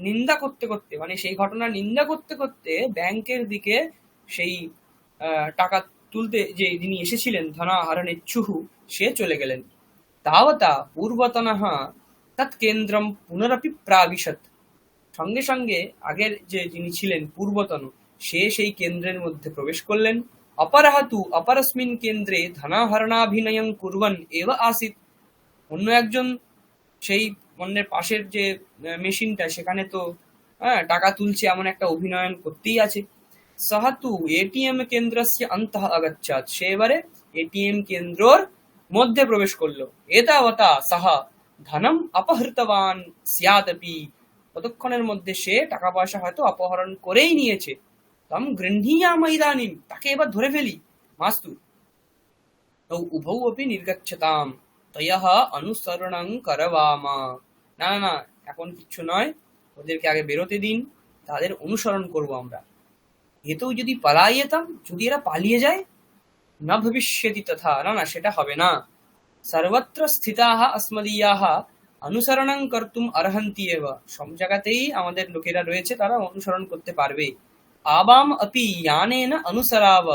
নিন্দা করতে করতে, মানে সেই ঘটনা নিন্দা করতে করতে ব্যাংকের দিকে সেই টাকা তুলতে যে যিনি এসেছিলেন ধনাহরণেচ্ছুঃ, সে চলে গেলেন। তাবতা পূর্বতনঃ তৎ কেন্দ্রম পুনরপি প্রাবিশত, সঙ্গে সঙ্গে আগের যে যিনি ছিলেন পূর্বতন, সে সেই কেন্দ্রের মধ্যে প্রবেশ করলেন। অপরঃ তু অপরস্মিন কেন্দ্রে ধনাহরণাভিনয়ং কুর্বন এব আসিত, অন্য একজন সেই অন্যের পাশের যে মেশিনটা, সেখানে তো টাকা তুলছে এমন একটা অভিনয়ন করতেই আছে। সহ তু এটিএম কেন্দ্রস্য অন্তঃ আগচ্ছাৎ, সে এবারে এটিএম কেন্দ্রর মধ্যে প্রবেশ করলো। এতাবতা সহ ধনম অপহৃতবান স্যাদপি, ততক্ষণের মধ্যে সে টাকা পয়সা হয়তো অপহরণ করেই নিয়েছে। তম গৃহীয়াম ইদানীম, তাকে এবার ধরে ফেলি, মাস্তু। তৌ উভৌ অপি নির্গচ্ছতাম তয়ঃ অনুসরণং করবামা, না না না, এখন কিচ্ছু নয়, ওদেরকে আগে বেরোতে দিন, তাদের অনুসরণ করব আমরা। এতেও যদি পালাইয়েতাম, যদি এরা পালিয়ে যায়, না ভবিষ্যতি তথা, না না, সেটা হবে না। সর্বত্র স্থিতাः अस्मदीयाः অনুসরণং কর্তুম অর্হন্তি এব, সব জায়গাতেই আমাদের লোকেরা রয়েছে, তারা অনুসরণ করতে পারবে। আবাম অপি ইয়ানেন অনুসরাব,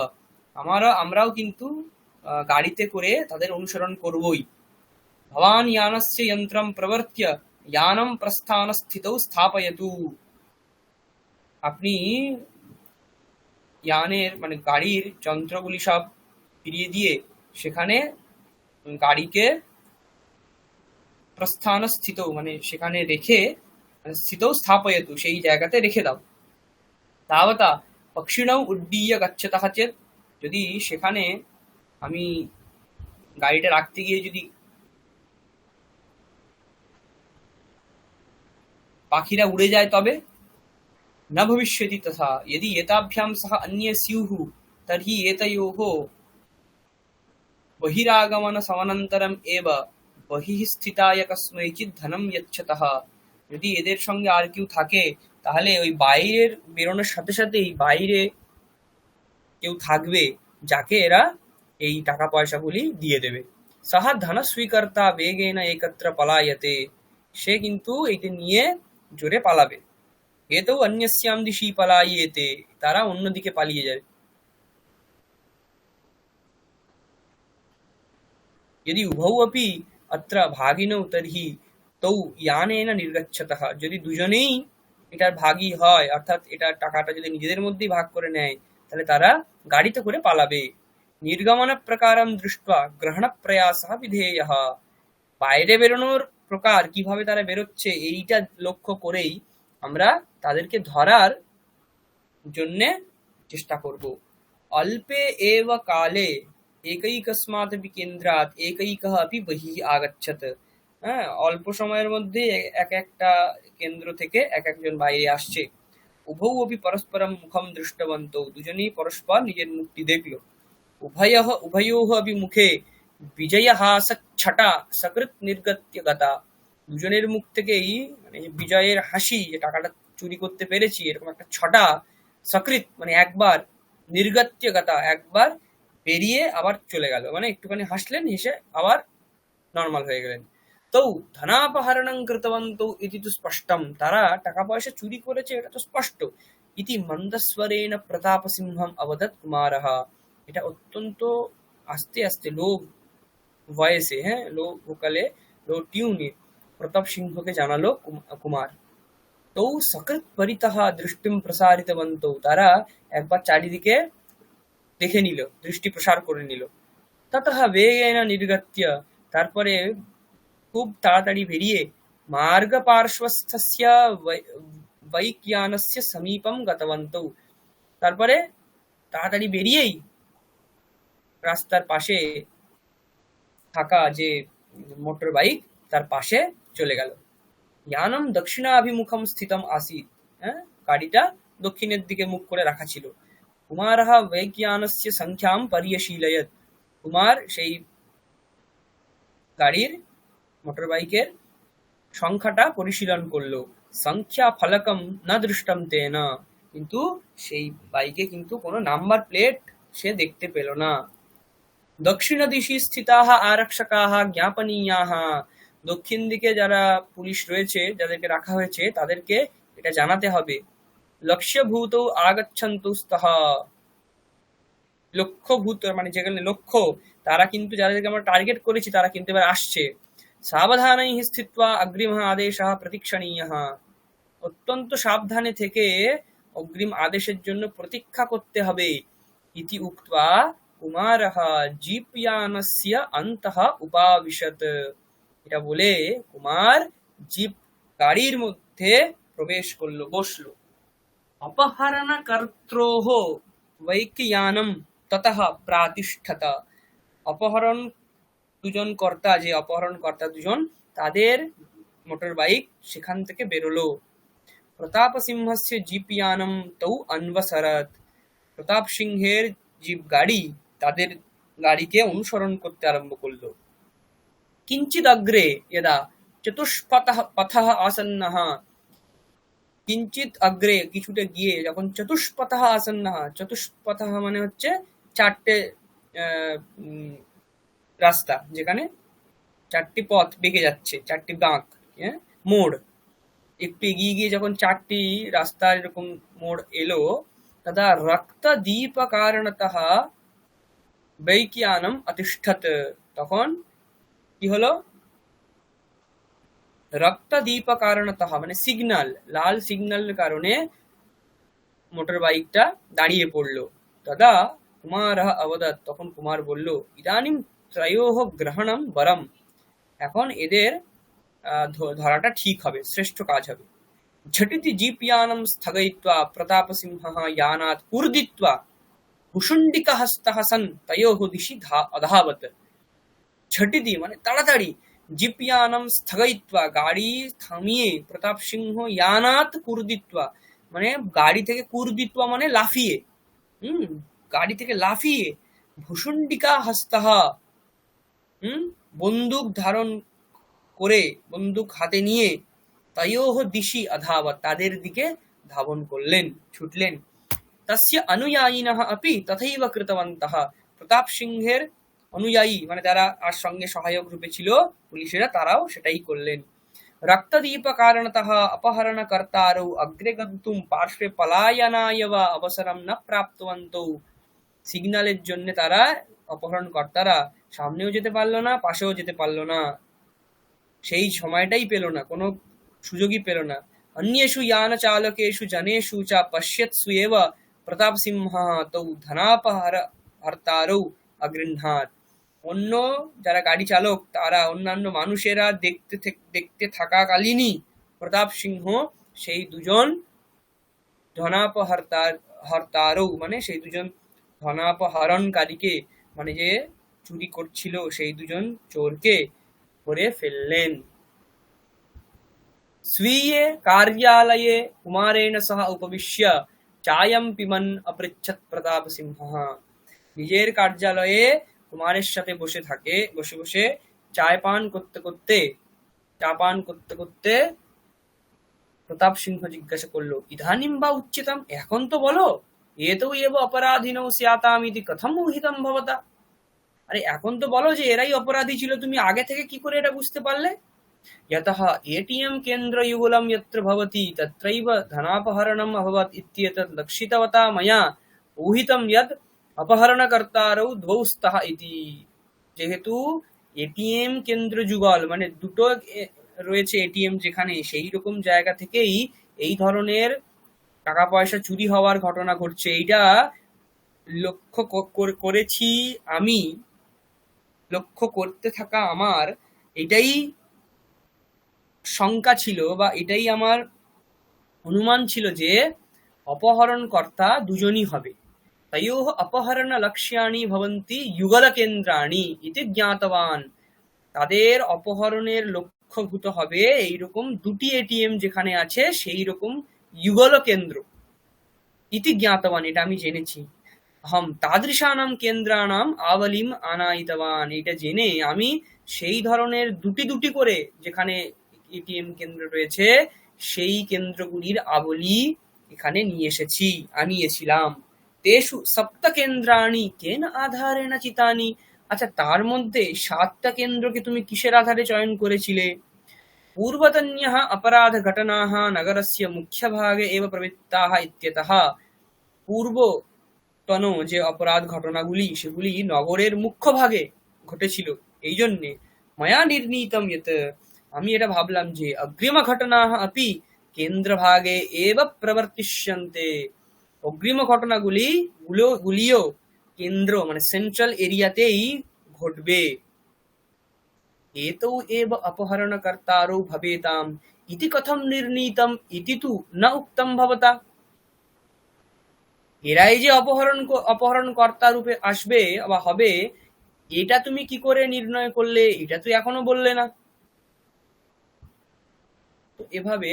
আমরাও কিন্তু গাড়িতে করে তাদের অনুসরণ করবই। ভবান ইয়ানস্য যন্ত্রম প্রবর্ত্য ইয়ানম প্রস্থানস্থিতৌ স্থাপয়তু, আপনি ইয়ানের মানে গাড়ির যন্ত্রগুলি সব ফিরিয়ে দিয়ে সেখানে গাড়িকে প্রস্থানস্থিত মানে সেখানে রেখে, মানে স্থিতৌ স্থাপয়তু, সেই জায়গাতে রেখে দাও। তাবতা পক্ষিণৌ উড্ডীয় গচ্ছতঃ চেত, যদি সেখানে আমি গাড়িটা রাখতে গিয়ে যদি পাখিরা উড়ে যায় তবে, न भविष्यति तथा यदि एताभ्यां सह अन्ये स्युः तर्हि एतयोः बहिरागमन समनन्तरम् एव बहिः स्थिताय कस्मैचित् धनं यच्छतः, যদি এদের সঙ্গে আর কেউ থাকে তাহলে ওই বাইরের বেরোনোর সাথে সাথেই বাইরে কেউ থাকবে যাকে এরা এই টাকা পয়সাগুলি দিয়ে দেবে। সহ ধন স্বীকর্তা বেগেন একত্র পলায়তে, সে কিন্তু এইটা নিয়ে জোরে পালাবে। এতেও অন্যস্যাম দিশি পলায়িয়েতে, তারা অন্যদিকে পালিয়ে যাবে। যদি উভৌ অপি অত্র ভাগিনৌ তর্হি তৌ ইয়ানেন নির্গচ্ছতঃ, যদি দুজনেই এটার ভাগী হয়, অর্থাৎ এটার টাকাটা যদি নিজেদের মধ্যেই ভাগ করে নেয়, তাহলে তারা গাড়িতে করে পালাবে। নির্গমন প্রকারম দৃष्ट्वा গ্রহণ প্রয়াসঃ বিধেয়ঃ, বাইরে বেরোনোর প্রকার কিভাবে তারা বেরোচ্ছে এইটা লক্ষ্য করেই আমরা তাদেরকে ধরার জন্যে চেষ্টা করব। অল্পে এব কালে একৈকস্মাৎ अपि কেন্দ্রাৎ একৈকঃ अपि বহিঃ আগচ্ছত, অল্প সময়ের মধ্যে এক একটা কেন্দ্র থেকে এক একজন বাইরে আসছে। উভৌ अपि পরস্পরম মুখম দৃষ্টবন্তৌ, দুজনেই পরস্পর নিজের মুখটি দেখলো। উভয়োঃ अपि মুখে বিজয়হাস ছটা সকৃত নির্গত্য গতা, দুজনের মুখ থেকেই মানে বিজয়ের হাসি, যে টাকাটা চুরি করতে পেরেছি এরকম একটা ছটা, সকৃত মানে একবার, নির্গত্য গতা একবার বেরিয়ে আবার চলে গেল, মানে একটুখানি হাসলেন, হেসে আবার নর্মাল হয়ে গেলেন। তৌ ধনাপহরণং কৃতবন্তৌ ইতি তু স্পষ্টম, তারা টাকা পয়সা চুরি করেছে এটা তো স্পষ্ট। ইতি মন্দস্বরেণ প্রতাপসিংহম অবদৎ কুমারঃ, এটা অত্যন্ত আস্তে আস্তে লো ভয়েসে, লো ভোকালে, লো টিউনে প্রতাপ সিংহকে জানালো কুমার। তৌ সকৃত পরিতঃ দৃষ্টিম প্রসারিতবন্তৌ, তারা একবার চারিদিকে দেখে নিল, দৃষ্টি প্রসার করে নিল। ততঃ বেগেন নির্গত্য, তারপরে খুব তাড়াতাড়ি বেরিয়ে মার্গ পার্শ্বস্থস্য বৈক্যানস্য সমীপম গতবন্তৌ, তারপরে তাড়াতাড়ি বেরিয়েই রাস্তার পাশে থাকা যে মোটর বাইক তার পাশে চলে গেল। ইয়ানম দক্ষিণাভিমুখম স্থিতম আসিত, গাড়িটা দক্ষিণের দিকে মুখ করে রাখা ছিল। কুমারঃ বৈক্যানস্য সংখ্যাম পর্যশীলয়ত, কুমার সেই গাড়ির মোটর বাইকের সংখ্যাটা পরিশীলন করলো। সংখ্যা ফলকম না দৃষ্টম তেন, কিন্তু সেই বাইকে কিন্তু কোনো নাম্বার প্লেট সে দেখতে পেল না। দক্ষিণ দিশি স্থিতাহ আরক্ষকাহ জ্ঞাপনীয়াহ, দক্ষিণ দিকে যারা পুলিশ রয়েছে, যাদেরকে রাখা হয়েছে, তাদেরকে এটা জানাতে হবে। লক্ষ্যভূত আগচ্ছন্তু স্তঃ, লক্ষ্যভূত মানে যেখানে লক্ষ্য, তারা কিন্তু যাদেরকে আমরা টার্গেট করেছি তারা কিন্তু এবার আসছে। সাবধানৈঃ স্থিত্বা অগ্রিমঃ আদেশঃ প্রতীক্ষণীয়ঃ, অত্যন্ত সাবধানে থেকে অগ্রিম আদেশের জন্য প্রতীক্ষা করতে হবে। ইতি উক্ত্বা কুমারঃ জীপয়ানস্য অন্তঃ উপাবিশত, এটা বলে কুমার জিপ গাড়ির মধ্যে প্রবেশ করলো, বসলো। অপহরণকর্ত্রোঃ বৈকয়ানম ততঃ প্রাতিষ্ঠত, অপহরণ দুজন কর্তা, যে অপহরণ কর্তা দুজন, তাদের মোটর বাইক সেখান থেকে বেরোলো। প্রতাপ সিংহস্য জিপয়ানম তৌ অন্বসরত, প্রতাপ সিংহের জিপ গাড়ি তাদের গাড়িকে অনুসরণ করতে আরম্ভ করলো। কিঞ্চিদ অগ্রে যদা চতুষ্পথः পথः আসন্নः, কিঞ্চিত অগ্রে কিছুটা গিয়ে যখন চতুষ্পথः আসন্নः, চতুষ্পথः মানে হচ্ছে চারটে রাস্তা, যেখানে চারটি পথ বেঁকে যাচ্ছে, চারটি বাঁক, মোড়, একটু এগিয়ে গিয়ে যখন চারটি রাস্তার এরকম মোড় এলো, তদা রক্তদীপ কারণতঃ বৈকয়ানম অতিষ্ঠত, তখন কি হলো, রক্তদীপ কারণতঃ মানে সিগন্যাল, লাল সিগন্যালের কারণে মোটর বাইকটা দাঁড়িয়ে পড়লো। তদা কুমারঃ অবদৎ, তখন কুমার বলল, ইদানিম ত্রয়োঃ গ্রহণম বরম, এখন এদের ধরাটা ঠিক হবে, শ্রেষ্ঠ কাজ হবে। ঝটিতি জীপয়ানম স্থগয়িত্বা প্রতাপ সিংহঃ यानात् कूर्दित्वा भुशुण्डिकहस्तः सन् तयोः दिशि अधावत्, ঝটিতি মানে তাড়াতাড়ি, জিপয়ানম স্থগয়িত্বা গাড়ি থামিয়ে, প্রতাপ সিংহ यानात् कूर्दित्वा মানে গাড়ি থেকে, কূর্দিত্বা মানে লাফিয়ে, গাড়ি থেকে লাফিয়ে, ভুশুণ্ডিকা হস্তঃ বন্দুক ধারণ করে, বন্দুক হাতে নিয়ে, তয়োঃ দিশি অধাবৎ তাদের দিকে ধাবন করলেন, ছুটলেন। তস্য অনুয়ায়িনঃ अपि তথৈব কৃতবন্তঃ, প্রতাপ সিংহের অনুযায়ী মানে যারা আর সঙ্গে সহায়ক রূপে ছিল পুলিশেরা, তারাও সেটাই করলেন। রক্তদীপ কারণতঃ অপহরণকর্তারৌ অগ্রে গন্তুম পার্শ্বে পলায়নায় বা অবসরম ন প্রাপ্তবন্তৌ, সিগন্যালের জন্য তারা, অপহরণকর্তারা সামনেও যেতে পারলো না, পাশেও যেতে পারলো না, সেই সময়টাই পেল না, কোনো সুযোগই পেল না। অন্যেষু यान चालकेषु जनेषु च पश्यत्सु एव प्रताप सिंहः तौ धनापहर्तारौ अगृह्णात्, অন্য যারা গাড়ি চালক, তারা, অন্যান্য মানুষেরা দেখতে থাকাকালীনই প্রতাপ সিংহ সেই দুজন ধনাপহর্তারৌ মানে সেই দুজন ধনাপহরণকারীকে, মানে যে চুরি করছিল সেই দুজন চোরকে ধরে ফেললেন। স্বীয়ে কার্যালয়ে কুমারেণ সহ উপবিশ্য চায়ম পিবন অপৃচ্ছৎ প্রতাপ সিংহঃ, নিজের কার্যালয়ে কুমারের সাথে বসে বসে চা পান করতে প্রতাপ সিংহ জিজ্ঞাসা করলো, ইদানিম বা উচ্চিতম, এখন তো বলো, এতৌ এব অপরাধিনৌ স্যাতাম ইতি কথম ঊহিতম ভবতা, আরে এখন তো বলো যে এরাই অপরাধী ছিল, তুমি আগে থেকে কি করে এটা বুঝতে পারলে? यतः एटीएम केन्द्रयुगलं यत्र भवति तत्रैव धनापहरणम् अभवत् इत्येतत् लक्षितवता मया ऊहितं यत् अपहरणकर्तारौ द्वौ स्तः इति, যেহেতু এটিএম কেন্দ্র যুগল মানে দুটো রয়েছে এটিএম, যেখানে সেই রকম জায়গা থেকেই এই ধরনের টাকা পয়সা চুরি হওয়ার ঘটনা ঘটছে, এইটা লক্ষ্য করেছি আমি, লক্ষ্য করতে থাকা আমার এটাই শঙ্কা ছিল, বা এটাই আমার অনুমান ছিল যে অপহরণকর্তা দুজনই হবে। তয়োঃ অপহরণ লক্ষ্যাণি ভবন্তি যুগল কেন্দ্রাণি ইতি জ্ঞাতবান, তাদের অপহরণের লক্ষ্যভূত হবে এইরকম দুটি এটিএম যেখানে আছে সেই রকম যুগল কেন্দ্র, ইতি জ্ঞাতবান এটা আমি জেনেছি। अहम तादृशानां केन्द्राणाम् आवलिम आनायितवान, এটা জেনে আমি সেই ধরনের দুটি করে যেখানে এটিএম কেন্দ্র রয়েছে সেই কেন্দ্রগুলির আবলি এখানে আনিয়েছিলাম। তেষু সপ্ত কেন্দ্রাণি কেন আধারেণ চিতানি। আচ্ছা, তার মধ্যে 7টা কেন্দ্রকে তুমি কিসের আধারে চয়ন করেছিলে? पूर्वतन्यः अपराधघटनाः नगरस्य मुख्यभागे एव प्रवृत्ताः इत्यतः পূর্বতন যে অপরাধ ঘটনাগুলি সেগুলি নগরের মুখ্য ভাগে ঘটেছিল, এই জন্যে ময়া নির্ণীতম ইয়ত, আমি এটা ভাবলাম যে অগ্রিম ঘটনাः अपि কেন্দ্রভাগে এব প্রবর্তিষ্যন্তে, অগ্রিম গুলিও কেন্দ্র মানে সেন্ট্রাল এরিয়াতেই ঘটবে। एतौ एव अपहरणकर्तारौ भवेताम् इति कथं निर्णीतम् इति तु न उक्तं भवता। এরাই যে অপহরণকর্তা রূপে আসবে বা হবে, এটা তুমি কি করে নির্ণয় করলে? এটা তো এখনো বললে না। তো এভাবে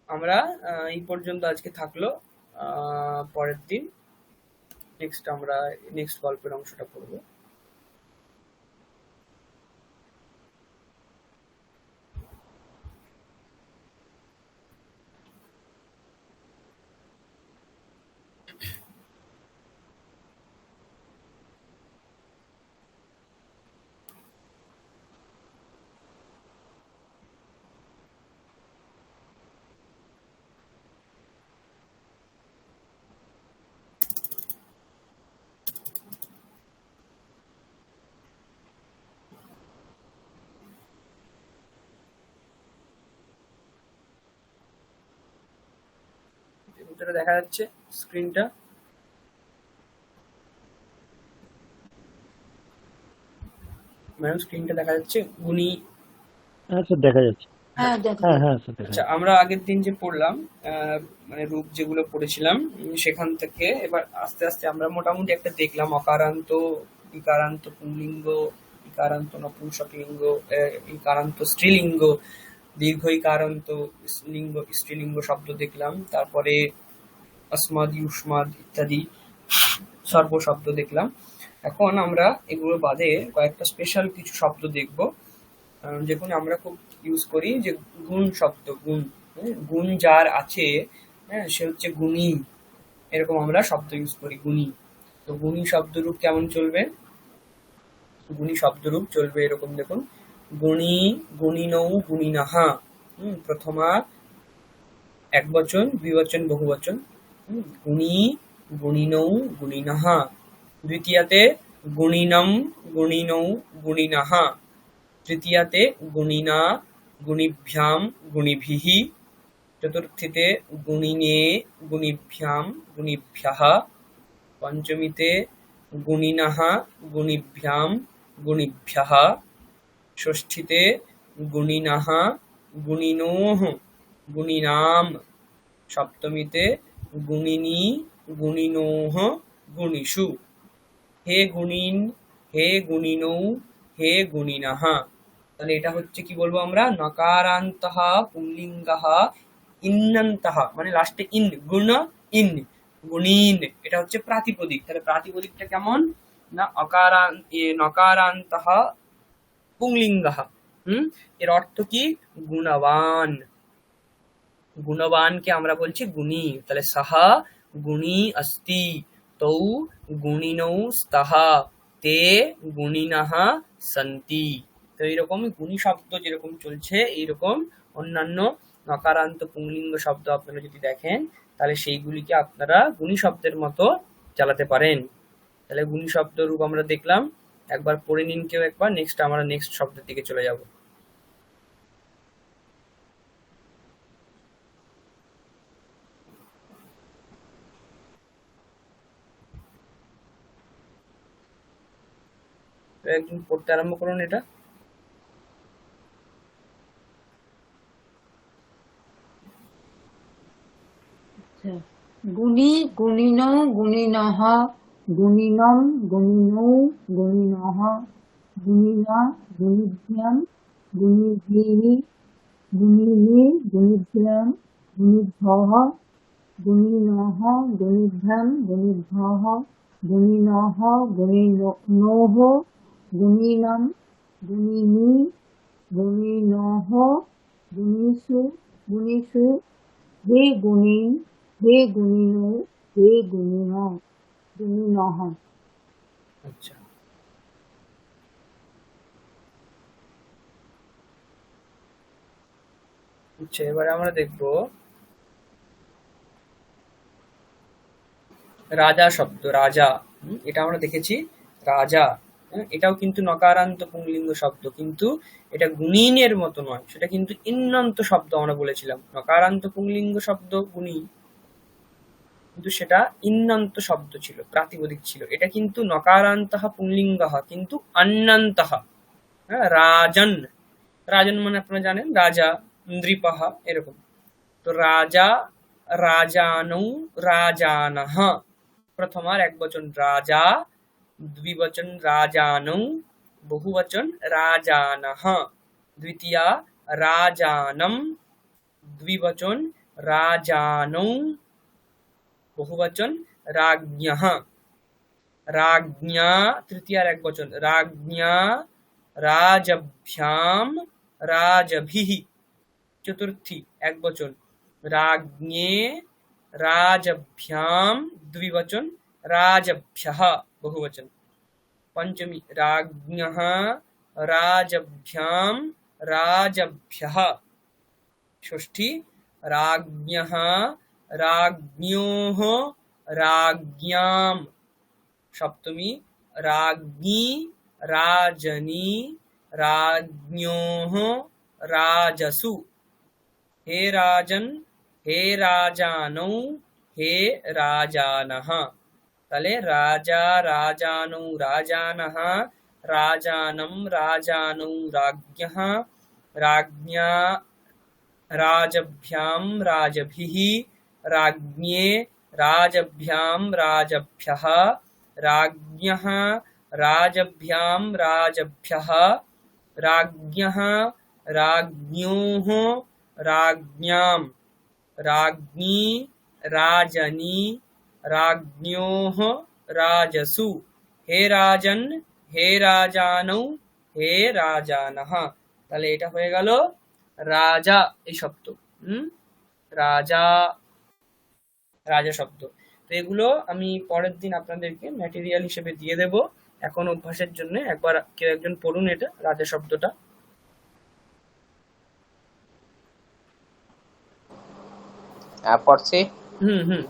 আমরা এই পর্যন্ত আজকে থাকলো। পরের দিন আমরা নেক্সট গল্পের অংশটা পড়বো। দেখা যাচ্ছে স্ক্রিনটা? ম্যাডাম স্ক্রিনটা দেখা যাচ্ছে? গুণী হ্যাঁ স্যার দেখা যাচ্ছে। হ্যাঁ দেখা হ্যাঁ যাচ্ছে। হ্যাঁ স্যার দেখা আচ্ছা, যাচ্ছে। আমরা আগের দিন যে পড়লাম মানে রূপ যেগুলো পড়েছিলাম, সেখান থেকে এবার আস্তে আস্তে আমরা মোটামুটি একটা দেখলাম অকারান্ত, ইকারান্ত পুংলিঙ্গ, ইকারান্ত নপুংসকলিঙ্গ, ইকারান্ত স্ত্রীলিঙ্গ, দীর্ঘ ইকারান্ত লিঙ্গ স্ত্রীলিঙ্গ শব্দ দেখলাম। তারপরে আসমাদ, ইউষ্মাদ ইত্যাদি সর্ব শব্দ দেখলাম। এখন আমরা এগুলো বাদে কয়েকটা স্পেশাল কিছু শব্দ দেখব, যেগুলো আমরা খুব ইউজ করি, যে গুণ শব্দ। গুণ যার আছে, হ্যাঁ, সে হচ্ছে গুণী, এরকম আমরা শব্দ ইউজ করি, গুণী। তো গুণী শব্দরূপ কেমন চলবে? গুণী শব্দরূপ চলবে এরকম, দেখুন, গুণী, গুণিনৌ, গুণিনঃ। প্রথমা একবচন, দ্বিবচন, বহুবচন। গুণী, গুণিনৌ, গুণিনঃ। দ্বিতীয়াতে গুণিনম, গুণিনৌ, গুণিনঃ। তৃতীয়াতে গুণিনা, গুণিভ্যাম, গুণিভিঃ। চতুর্থীতে গুণিনে, গুণিভ্যাম, গুণিভ্যঃ। পঞ্চমীতে গুণিনঃ, গুণিভ্যাম, গুণিভ্যঃ। ষষ্ঠীতে গুণিনঃ, গুণিনোঃ, গুণিনাম। সপ্তমীতে গুণিনী, গুণিনোঃ, গুণিষু। হে গুণিন, হে গুণিনৌ, হে গুণিনঃ। তাহলে এটা হচ্ছে কি বলবো আমরা? নকারান্তঃ পুংলিঙ্গঃ ইন্নন্তঃ, মানে লাস্টে ইন, গুণ ইন, গুণিন, এটা হচ্ছে প্রাতিপদিক। তাহলে প্রাতিপদিকটা কেমন না? নকারান্তঃ পুংলিঙ্গঃ। এর অর্থ কি? গুণবান। গুণবানকে আমরা বলছি গুণী। তাহলে সাহা গুণী অস্তি, তৌ গুণিনৌ স্তঃ, তে গুণিনঃ সন্তি। তো এইরকম গুণী শব্দ যেরকম চলছে, এইরকম অন্যান্য নকারান্ত পুংলিঙ্গ শব্দ আপনারা যদি দেখেন, তাহলে সেইগুলিকে আপনারা গুণী শব্দের মতো চালাতে পারেন। তাহলে গুণী শব্দ রূপ আমরা দেখলাম, একবার পড়ে নিন কেউ একবার, আমরা নেক্সট শব্দের দিকে চলে যাব। একদিন পড়তে আরম্ভ করুন এটা। আচ্ছা, গুণী, গুণিনৌ, গুণিনঃ, গুণিনম, গুণিনৌ, গুণিনঃ, গুণিনা, গুণিভ্যাম, গুণিভিঃ, গুণিনী, গুণিভ্যাম, গুণিভ্যঃ, গুণিনঃ, গুণিভ্যাম, গুণিভ্যঃ, গুণিনঃ, গুণিনোঃ, গুণিনম, গুণিনী, গুণিনঃ, গুণিষু, গুণীষু হে গুণীন হে গুণিনো হে গুণিন গুণিনঃ। আচ্ছা, আচ্ছা, এবারে আমরা দেখব রাজা শব্দ। রাজা, এটা আমরা দেখেছি রাজা। এটাও কিন্তু নকারান্ত পুংলিঙ্গ শব্দ, কিন্তু এটা গুণিনের মতো নয়, সেটা কিন্তু ইন্নন্ত শব্দ। আমরা বলেছিলাম নকারান্ত পুংলিঙ্গ শব্দ গুণী, কিন্তু সেটা ইন্নন্ত শব্দ ছিল, প্রাতিপদিক ছিল। এটা কিন্তু নকারান্তঃ পুংলিঙ্গঃ কিন্তু অন্নন্তঃ। হ্যাঁ, রাজন, রাজন মানে আপনারা জানেন রাজা, নৃপঃ, এরকম। তো রাজা, রাজানৌ, রাজানঃ। প্রথমার একবচন রাজা, দ্বিবচন রাজানৌ, বহুবচন রাজানঃ। দ্বিতীয়া রাজানম, দ্বিবচন রাজানৌ, বহুবচন রাজ্ঞঃ। রাজ্ঞা, তৃতীয়ার একবচন রাজ্ঞা, রাজভ্যাম, রাজভিঃ। চতুর্থী একবচন রাজ্ঞে, রাজভ্যাম, দ্বিবচন রাজভ্যঃ, বহুবচন। পঞ্চমী রাজ্ঞः, রাজভ্যাম, রাজভ্যঃ। ষষ্ঠী রাজ্ঞः, রাজ্ঞোঃ, রাজ্ঞাম। সপ্তমী রাজ্ঞী, রাজনী, রাজ্ঞোঃ, রাজসু। হে রাজন, হে রাজানৌ, হে রাজানঃ। তাহলে রাজা, রাজানৌ, রাজানঃ, রাজানম, রাজানৌ, রাজ্ঞঃ, রাজ্ঞা, রাজভ্যাম, রাজভিঃ, রাজ্ঞে, রাজভ্যাম, রাজভ্যঃ, রাজ্ঞः, রাজভ্যাম, রাজভ্যঃ, রাজ্ঞः, রাজ্ঞোঃ, রাজ্ঞাম। রাজ্ঞী, রাজনী, রাজ্ঞোঃ, রাজসু। হে রাজন, হে রাজানৌ, হে রাজানঃ। তাহলে এটা হয়ে গেল রাজা এই শব্দ। রাজা, রাজা শব্দ। তো এগুলো আমি পরের দিন আপনাদেরকে ম্যাটেরিয়াল হিসেবে দিয়ে দেব। এখন অভ্যাসের জন্য একবার কেউ একজন পড়ুন এটা, রাজা শব্দটা। পড়ছি। হুম হুম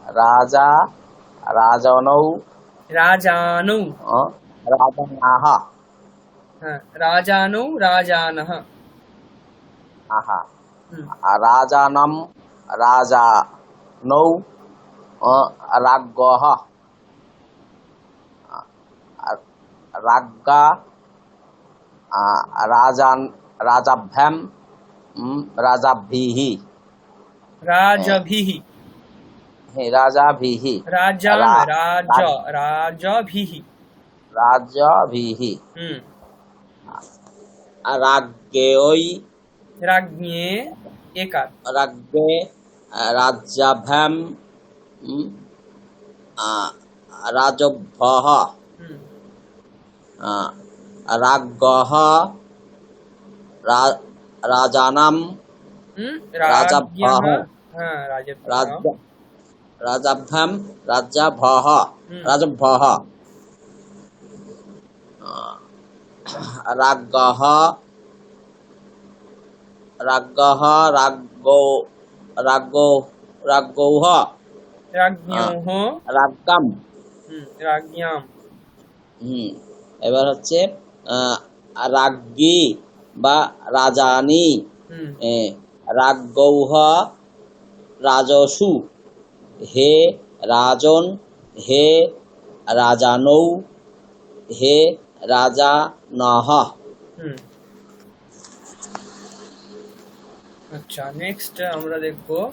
রাজা, রাজনৌ, রাজানৌ, রাজানাহ। হ্যাঁ, রাজানৌ, রাজানঃ। আহা। হুম রাজানম, রাজানৌ, রাজ্ঞः। রাজ্ঞা, রাজান, রাজাভ্যাম, রাজাভিঃ। রাজভিঃ, রাজাভিঃ। রাজা রা- রাজ, রাজ- রাজভিঃ। রাজাভিঃ। হুম রাজ্ঞেয়, রাজ্ঞে, একার। রাজ্ঞে, রাজ্যাভ্যাম, রাজভ্যঃ। হুম রাজ্ঞः, রাজানাম, রাজ্ঞः, রাজাভ্যঃ। হ্যাঁ, রাজভ্য। রাজাভ্যাম, রাজাভ্যঃ, হুম রাজভ্যঃ। রাজ্ঞः, রাজ্ঞः, রাজ্ঞৌঃ, রাজ্ঞোঃ, রাজ্ঞাম। রাজ্ঞাম। এবার হচ্ছে রাজ্ঞী বা রাজানি, হুম রাজ্ঞৌঃ, রাজসু। হে রাজন, হে রাজানৌ, হে রাজানঃ। হুম আচ্ছা, নেক্সট আমরা দেখব,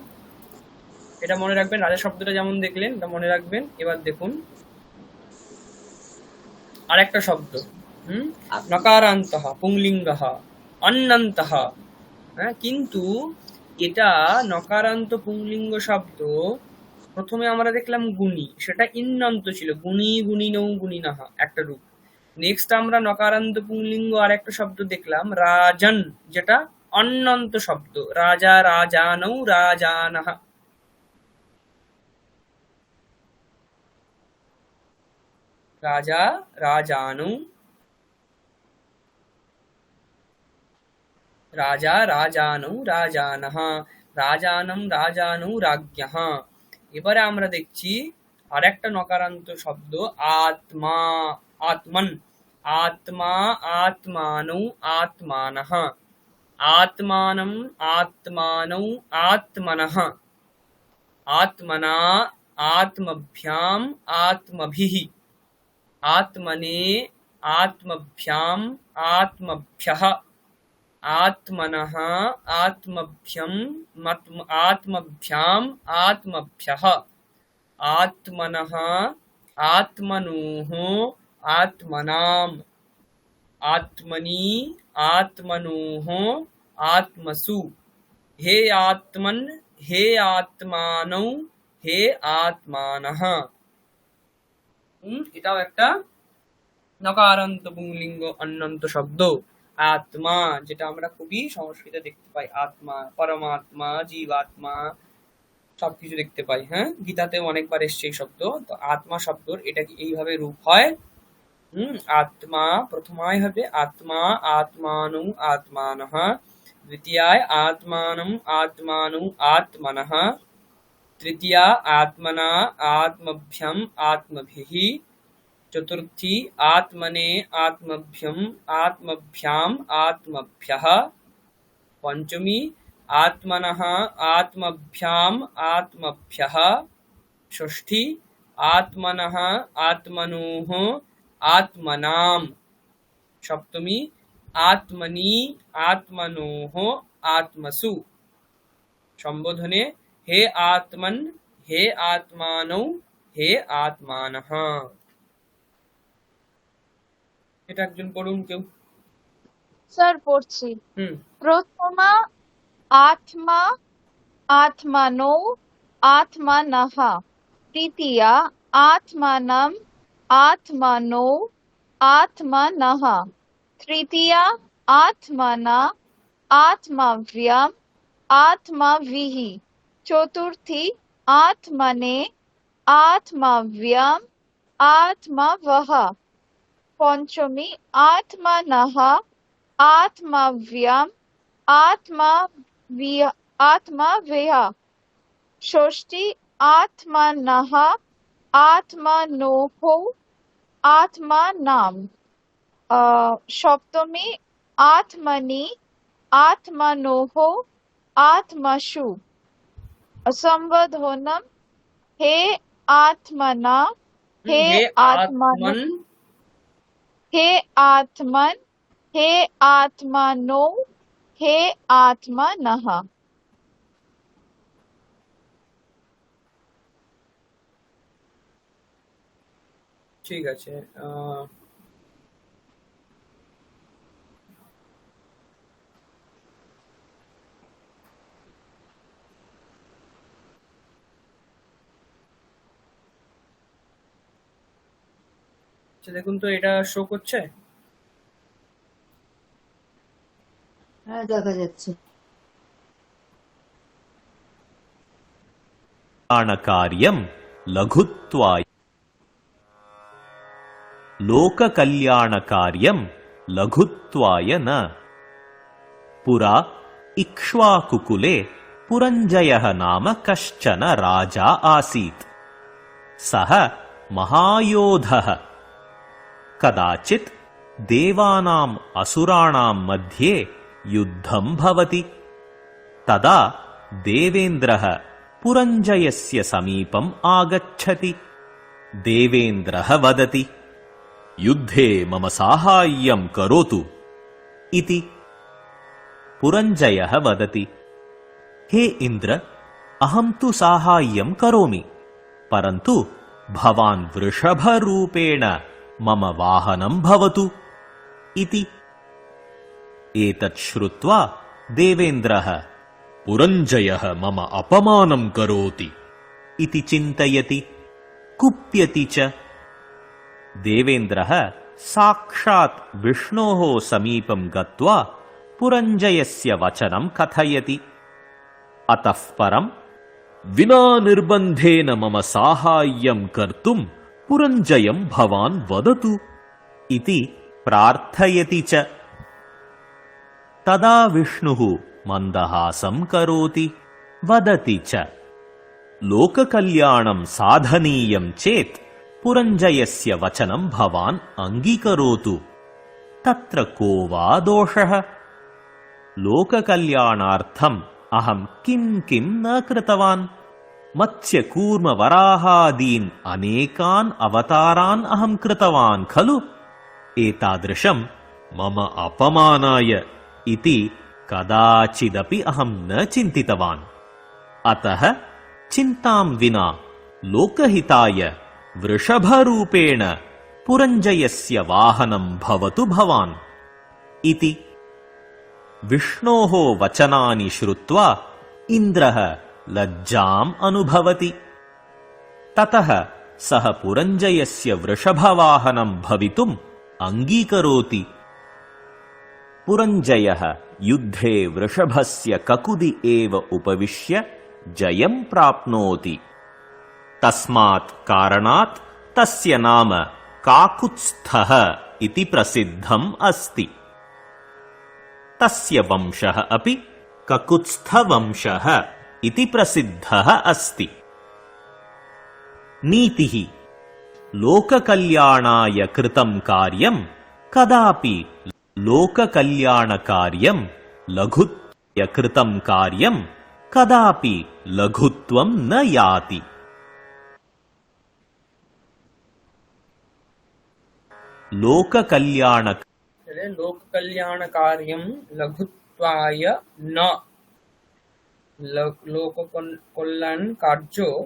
এটা মনে রাখবেন, রাজা শব্দটা যেমন দেখলেন এটা মনে রাখবেন। এবার দেখুন আরেকটা শব্দ, নকারান্তঃ পুংলিঙ্গঃ অন্নন্তঃ। হ্যাঁ, কিন্তু এটা নকারান্ত পুংলিঙ্গ শব্দ। প্রথমে আমরা দেখলাম গুণী, সেটা ইন্নন্ত ছিল, গুণী, গুণিনৌ, গুণিনঃ, একটা রূপ। নেক্সট আমরা নকারান্ত পুংলিঙ্গ আর একটা শব্দ দেখলাম রাজন, যেটা অন্যন্ত শব্দ। রাজা রাজানৌ রাজানহ, রাজা রাজানৌ, রাজা রাজানৌ রাজানহ, রাজানম রাজানৌ রাজ্ঞঃ। এবারে আমরা দেখছি আর একটা নকারান্ত শব্দ আত্মা, আত্মন, আত্মা আত্মানৌ আত্মানহ, আত্মানম আত্মানৌ আত্মনঃ, আত্মনা আত্মভ্যাম আত্মভিঃ, আত্মনে আত্মভ্যাম আত্মভ্যঃ, आत्मनः आत्मभ्यं आत्मभ्याम् आत्मभ्यः, आत्मनः आत्मनोः आत्मनाम्, आत्मनि आत्मनोः आत्मसु, हे आत्मन हे आत्मानौ हे आत्मानः। এটাও একটা নকারান্ত পুংলিঙ্গ অন্যন্ত শব্দ। আত্মা, যেটা আমরা খুবই সংস্কৃতে দেখতে পাই, আত্মা, পরমাত্মা, জীবাত্মা সবকিছু দেখতে পাই। হ্যাঁ, গীতাতেও অনেকবার এসছে এই শব্দ। তো আত্মা শব্দর এটা কি এইভাবে রূপ হয়। আত্মা প্রথমায় হবে আত্মা আত্মানং আত্মানঃ, দ্বিতীয়ায় আত্মানম আত্মানং আত্মনঃ, তৃতীয়া আত্মনা আত্মভ্যম আত্মভিঃ, चतुर्थी आत्मने आत्मभ्यम आत्मभ्याम आत्मभ्यः, पंचमी आत्मनः आत्मभ्याम आत्मभ्यः, षष्ठी आत्मनः आत्मनोः आत्मनाम्, सप्तमी आत्मनि आत्मनोः आत्मसु। संबोधने हे आत्मन हे आत्मानौ हे आत्मानः। এটা একজন পড়ুন কেউ। স্যার পড়ছি। প্রথমা আত্মা আত্মানৌ আত্মানঃ, তৃতীয়া আত্মানম আত্মানৌ আত্মানঃ, তৃতীয়া আত্মনা আত্মভ্যাম আত্মভিঃ, চতুর্থী আত্মনে আত্মভ্যাম আত্মভঃ, पंचमी आत्मनः आत्मभ्याम आत्मभिः, षष्ठी आत्मनः आत्मनोः आत्मनाम्, सप्तमी आत्मनि आत्मनोः आत्मसु। संबोधनम हे आत्मना हे आत्मन, हे आत्मन हे आत्मानो हे आत्मनः। ঠিক আছে। দেখুন তো এটা শো করছে। হ্যাঁ, দেখা যাচ্ছে। कार्यं लघुत्वाय, लोककल्याणकार्यं लघुत्वाय न। पुरा इक्ष्वाकुकुले पुरञ्जयः नाम कश्चन राजा आसीत्। सः महायोधः। कदाचित् देवानाम् असुराणां मध्ये युद्धं भवति। तदा देवेन्द्रः पुरञ्जयस्य समीपम् आगच्छति। देवेन्द्रः वदति, युद्धे मम साहाय्यं करोतु इति। पुरञ्जयः वदति, हे इन्द्र, अहं तु साहाय्यं करोमि, परन्तु भवान् वृषभरूपेण मम वाहनं भवतु इति। एतत् श्रुत्वा देवेन्द्रः, पुरञ्जयः मम अपमानं करोति इति चिन्तयति, कुप्यति च। देवेन्द्रः साक्षात् विष्णोः समीपं गत्वा पुरञ्जयस्य वचनं कथयति। अतः परं विना निर्बन्धेन मम साहाय्यं कर्तुं पुरञ्जयं भवान् वदतु इति प्रार्थयति च। तदा विष्णुः मन्दहासं करोति, वदति च, लोककल्याणं साधनीयं चेत् पुरञ्जयस्य वचनं भवान् अङ्गीकरोतु, तत्र को वा दोषः? लोककल्याणार्थम् अहं किं किं न कृतवान्? मत्स्यकूर्मवराहादीन् अनेकान् अवतारान् अहं कृतवान् खलु? एतादृशं मम अपमानाय इति कदाचिदपि अहं न चिन्तितवान्। अतः चिन्तां विना लोकहिताय वृषभरूपेण पुरञ्जयस्य वाहनं भवतु भवान् इति। विष्णोः वचनानि श्रुत्वा इन्द्रः लज्जाम् अनुभवति। ततः सः पुरञ्जयस्य वृषभवाहनं भवितुम् अङ्गीकरोति। पुरञ्जयः युद्धे वृषभस्य ककुदि एव उपविश्य जयं प्राप्नोति। तस्मात् कारणात् तस्य नाम काकुत्स्थः इति प्रसिद्धम् अस्ति। तस्य वंशः अपि ककुत्स्थवंशः इति प्रसिद्धः अस्ति। नीतिः: लोककल्याणाय कृतं कार्यं कदापि लोककल्याणकार्यं लघुत्य कृतं कार्यं कदापि लघुत्वं न याति। लोककल्याणकार्यं लघुत्वाय न, লোককল্যাণ কার্য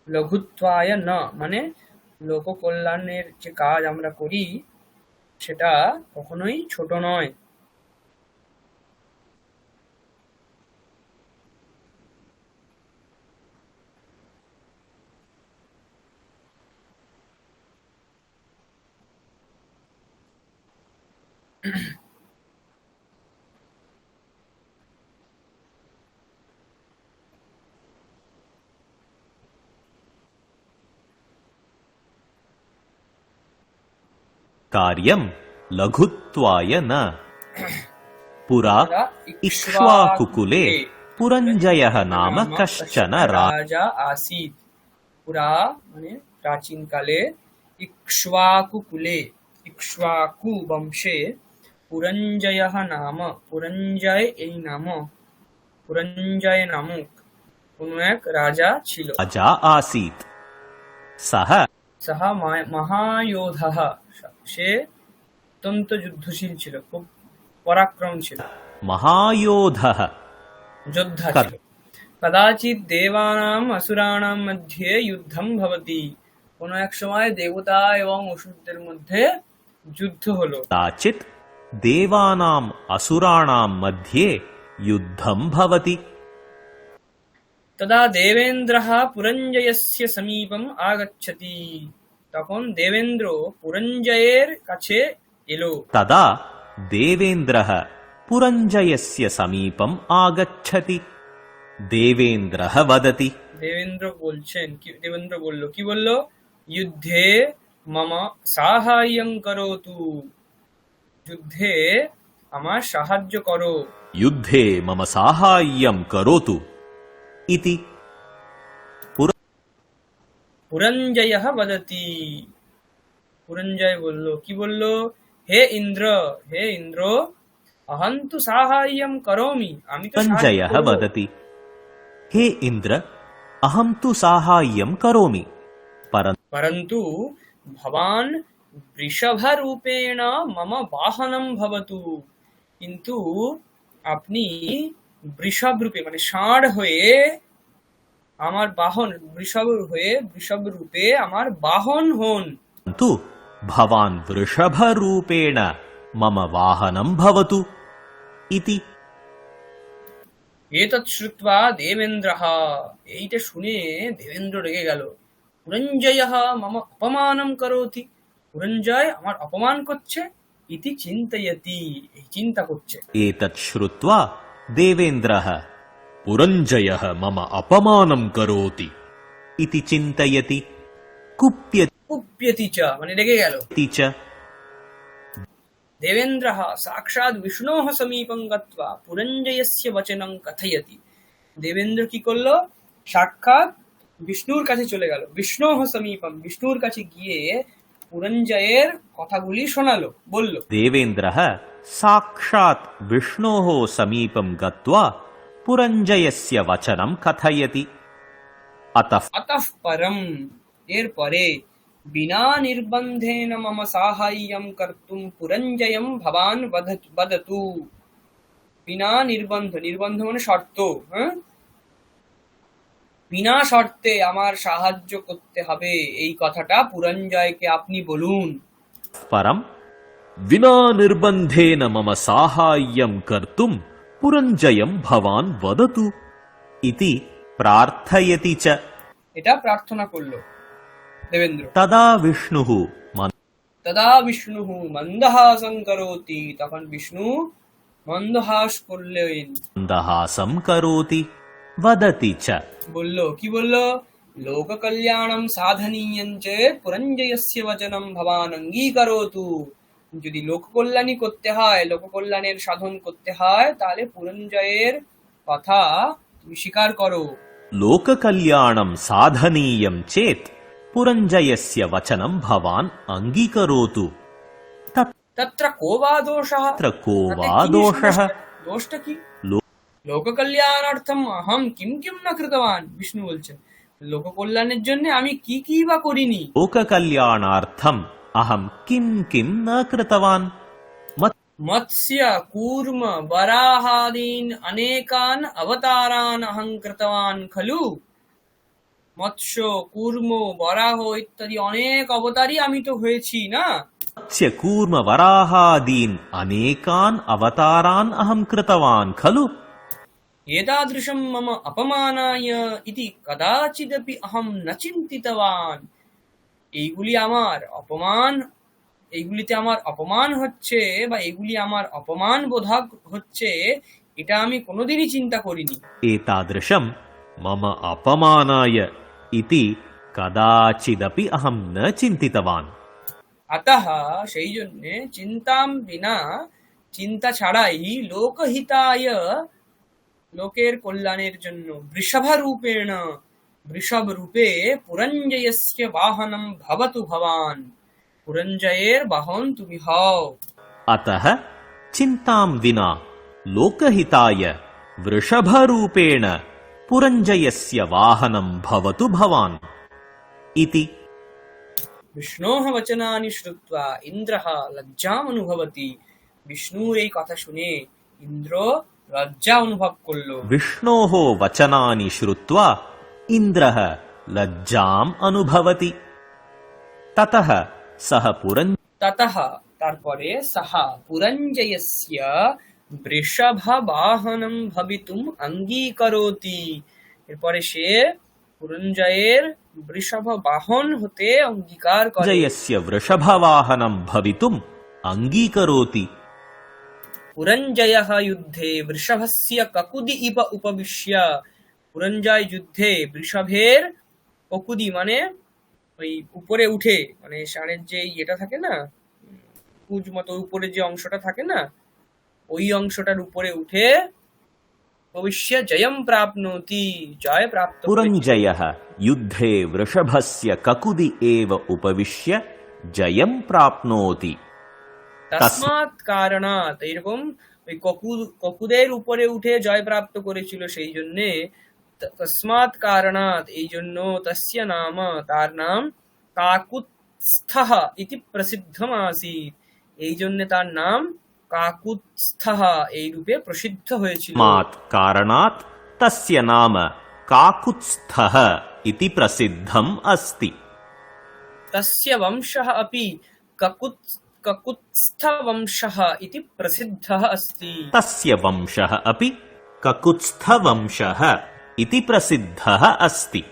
লঘুত্বায় ন, মানে লোককল্যাণের যে কাজ আমরা করি সেটা কখনোই ছোট নয়। कार्यं लघुत्वाय न। पुरा इक्ष्वाकुकुले पुरञ्जयः नाम कश्चन राजा आसीत्। पुरा মানে প্রাচীনকালে इक्ष्वाकुकुले, इक्ष्वाकु বংশে পুরঞ্জয়ः নাম, পুরঞ্জয় এই নাম, পুরঞ্জয় নামক কোন এক রাজা ছিল। राजा आसीत्। सः মহায়োধः, সে অত্যন্ত যুদ্ধশীল ছিল, খুব পরাক্রম ছিল, महायोधः যোদ্ধা ছিল। কদাচিৎ দেবানাম আসুরাণাম মধ্যে যুদ্ধম ভবতি, কোন এক সময় দেবতা এবং অসুরদের মধ্যে যুদ্ধ হলো। कदाचित् देवानाम् असुराणां मध्ये युद्धं भवति। তদা দেবেন্দ্রः পুরঞ্জয়स्य সমীপম আগচ্ছতি, তখন দেবেন্দ্র পুরঞ্জয়ের কাছে এলো। तदा देवेन्द्रः पुरञ्जयस्य समीपम् आगच्छति। देवेन्द्रः वदति, দেবেন্দ্র বলছেন, দেবেন্দ্র বলল, কি বলল? যুদ্ধে মম সাহায্যং করোতু, যুদ্ধে আমার সাহায্য করো। युद्धे मम साहाय्यं करोतु इति। পুরঞ্জয়ः বদতি, পুরঞ্জয় বলল, কি বলল? হে ইন্দ্র, হে ইন্দ্র, অহং তু সাহায্যং করোমি, আমি তো সাহায্য पुरञ्जयः করব। वदति, हे इन्द्र, अहं तु साहाय्यं करोमि, परन्तु भवान् वृषभरूपेण मम वाहनं भवतु, কিন্তু আপনি বৃষভ রূপে মানে ষাঁড় হয়ে আমার বাহন, বৃষভ হয়ে বৃষভ রূপে আমার বাহন হন। परन्तु भवान् वृषभरूपेण मम वाहनं भवतु इति। एतत् श्रुत्वा देवेन्द्रः, এইটা শুনে দেবেন্দ্র রেগে গেল। পুরঞ্জয়ः মম অপমানম করোতি, পুরঞ্জয় আমার অপমান করছে, ইতি চিন্তয়তি, এই চিন্তা করছে। एतत् श्रुत्वा देवेन्द्रः पुरञ्जयः मम अपमानं करोति इति चिन्तयति कुप्यति কুপ্যতি চ মানে রেগে গেল। च। देवेन्द्रः साक्षात् विष्णोः समीपं गत्वा पुरञ्जयस्य वचनं कथयति। দেবেন্দ্র কি করলো? সাক্ষাৎ বিষ্ণুর কাছে চলে গেল। বিষ্ণোহ সমীপম, বিষ্ণুর কাছে গিয়ে পুরঞ্জয়ের কথাগুলি শোনালো, বলল। देवेन्द्रः साक्षात् विष्णोः समीपं गत्वा पुरञ्जयस्य वचनं कथयति। अतः अतः परम, এরপরে বিনা নির্বন্ধেন মম সাহায্যম কর্তুম পুরঞ্জয়ম ভবান বদতু। বিনা নির্বন্ধ, নির্বন্ধ মানে শর্ত, হ্যাঁ, বিনা শর্তে আমার সাহায্য করতে হবে, এই কথাটা পুরঞ্জয়কে আপনি বলুন। परं विना निर्बन्धेन मम साहाय्यं कर्तुं पुरञ्जयं भवान् वदतु इति प्रार्थयति च। এটা প্রার্থনা করলো দেবেন্দ্র। तदा विष्णुः তদা বিষ্ণু মন্দহাসং করোতি, তখন বিষ্ণু মন্দহাস করলেন, मन्दहासं करोति वदति च। বলল, কি বলল? লোক কল্যাণম সাধনীয়ং চেত পুরঞ্জয়স্য বচনম ভবান অঙ্গীকরোতু। যদি লোক কল্যাণী করতে হয়, লোক কল্যাণের সাধন করতে হয়, তাহলে পুরঞ্জয়ের কথা তুমি স্বীকার করো। लोककल्याणं साधनीयं चेत् पुरञ्जयस्य वचनं भवान् अङ्गीकरोतु। तत्र को वा दोषः, तत्र को তাতে वा কি दोषः? দোষটা কি? लो- লোক কল্যাণার্থম অহম কিম কিম না কৃতবান। বিষ্ণু বলছেন, লোক কল্যাণের জন্য আমি কি কি বা করিনি। लोककल्याणार्थम् अहं किं किं न कृतवान्। मत्स्य कूर्म वराहादीन अनेकान अवतारान अहं कृतवान खलु। মৎস্য, কূর্ম, বরাহ ইত্যাদি অনেক অবতারই আমি তো হয়েছি না। मत्स्य कूर्म वराहादीन् अनेकान् अवतारान् अहं कृतवान् खलु। एतादृशं मम अपमानाय इति कदाचिदपि अहं न चिन्तितवान्। এইগুলি আমার অপমান, এইগুলিতে আমার অপমান হচ্ছে বা এগুলি আমার অপমান বোধক হচ্ছে, এটা আমি কোনোদিনই চিন্তা করিনি। एतादृशं मम अपमानाय इति कदाचिदपि अहं न चिन्तितवान्। अतः সেই জন্যে চিন্তাম বিনা, চিন্তা ছাড়াই লোকহিতায়, লোকের কল্যাণের জন্য, বৃষভ রূপেণ, বৃষভ রূপে পুরঞ্জয়স্য বাহনম ভবতু ভবান, পুরঞ্জয়ের বাহন তুমি হও। अतः चिन्तां विना लोकहिताय वृषभरूपेण पुरञ्जयस्य वाहनं भवतु भवान् इति। বিষ্ণোহ বচনানি শ্রুত্বা ইন্দ্রঃ লজ্জাম অনুভবতি। বিষ্ণুর এই কথা শুনে ইন্দ্র লজ্জা অনুভব করলো। विष्णोः वचनानि श्रुत्वा इन्द्रः लज्जाम् अनुभवति। ततः सः ততঃ তারপরে সাহা পুরঞ্জয়স্য বৃষভ বাহনম ভবিতুম অঙ্গীকরোতি, এরপরে সে পুরঞ্জয়ের বৃষভ বাহন হতে অঙ্গীকার করে। पुरञ्जयस्य वृषभवाहनं भवितुम् अङ्गीकरोति। পুরঞ্জয়ः যুদ্ধে বৃষভস্য ককুদি ইব উপবিশ্য, পুরঞ্জয় যুদ্ধে বৃষভের ককুদি মানে ওই উপরে উঠে, মানে ষাঁড়ের যে ইয়েটা থাকে না, কুজ মতো উপরে যে অংশটা থাকে না, ওই অংশটার উপরে উঠে ভবিষ্য জয়ম প্রাপ্নোতি, জয় প্রাপ্ত করে। पुरञ्जयः युद्धे वृषभस्य ककुदि एव उपविश्य जयं प्राप्नोति। তসমাৎ কারণাৎ, এইরকম ওই ককুদের উপরে উঠে জয় প্রাপ্ত করেছিল, সেই জন্যে তসমাৎ কারণাৎ, এই জন্য তস্য নাম, তার নাম কাকুৎস্থः ইতি প্রসিদ্ধম আসিত, এই জন্য তার নাম কাকুৎস্থः এই রূপে প্রসিদ্ধ হয়েছিল। तस्मात् कारणात् तस्य नाम काकुत्स्थः इति प्रसिद्धम् अस्ति। तस्य वंशः अपि ककुत्स्थवंशः इति प्रसिद्धः अस्ति। तस्य वंशः अपि ककुत्स्थवंशः इति प्रसिद्धः अस्ति।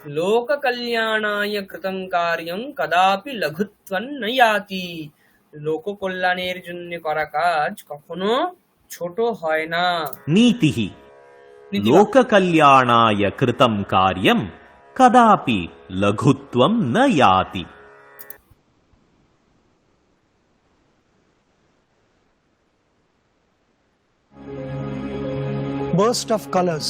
লোককল্যাণায় কৃতং কার্যং কদাপি লঘুত্বং ন ইয়াতি। লোককল্যাণের জন্য করা কাজ কখনো ছোট হয় না। नीतिः নীতিবাক্য। लोककल्याणाय कृतं कार्यं कदापि लघुत्वं न याति। Burst of colors.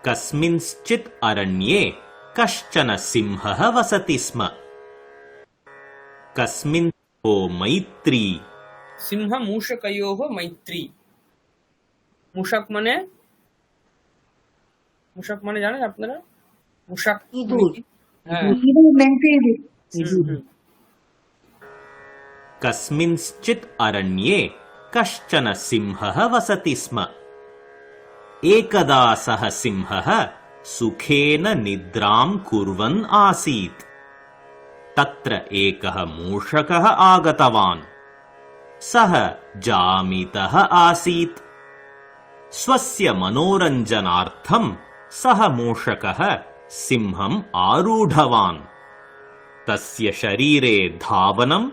कस्मिंश्चित् अरण्ये कश्चन सिंहः वसति स्म। कस्मिन् ओ मैत्री। সিংহ মূষকয়োঃ মৈত্রী। মূষক মানে জানেন আপনারা? মূষক মানে ইঁদুর। কি? হ্যাঁ। कस्मिंश्चित् अरण्ये कश्चन सिंहः वसति स्म। एकदा सः सिंहः सुखेन निद्रां कुर्वन् आसीत्। तत्र एकः मूषकः आगतवान्। सः जामितः आसीत्। स्वस्य मनोरञ्जनार्थं सः मूषकः सिंहम् आरूढवान्। तस्य शरीरे धावनं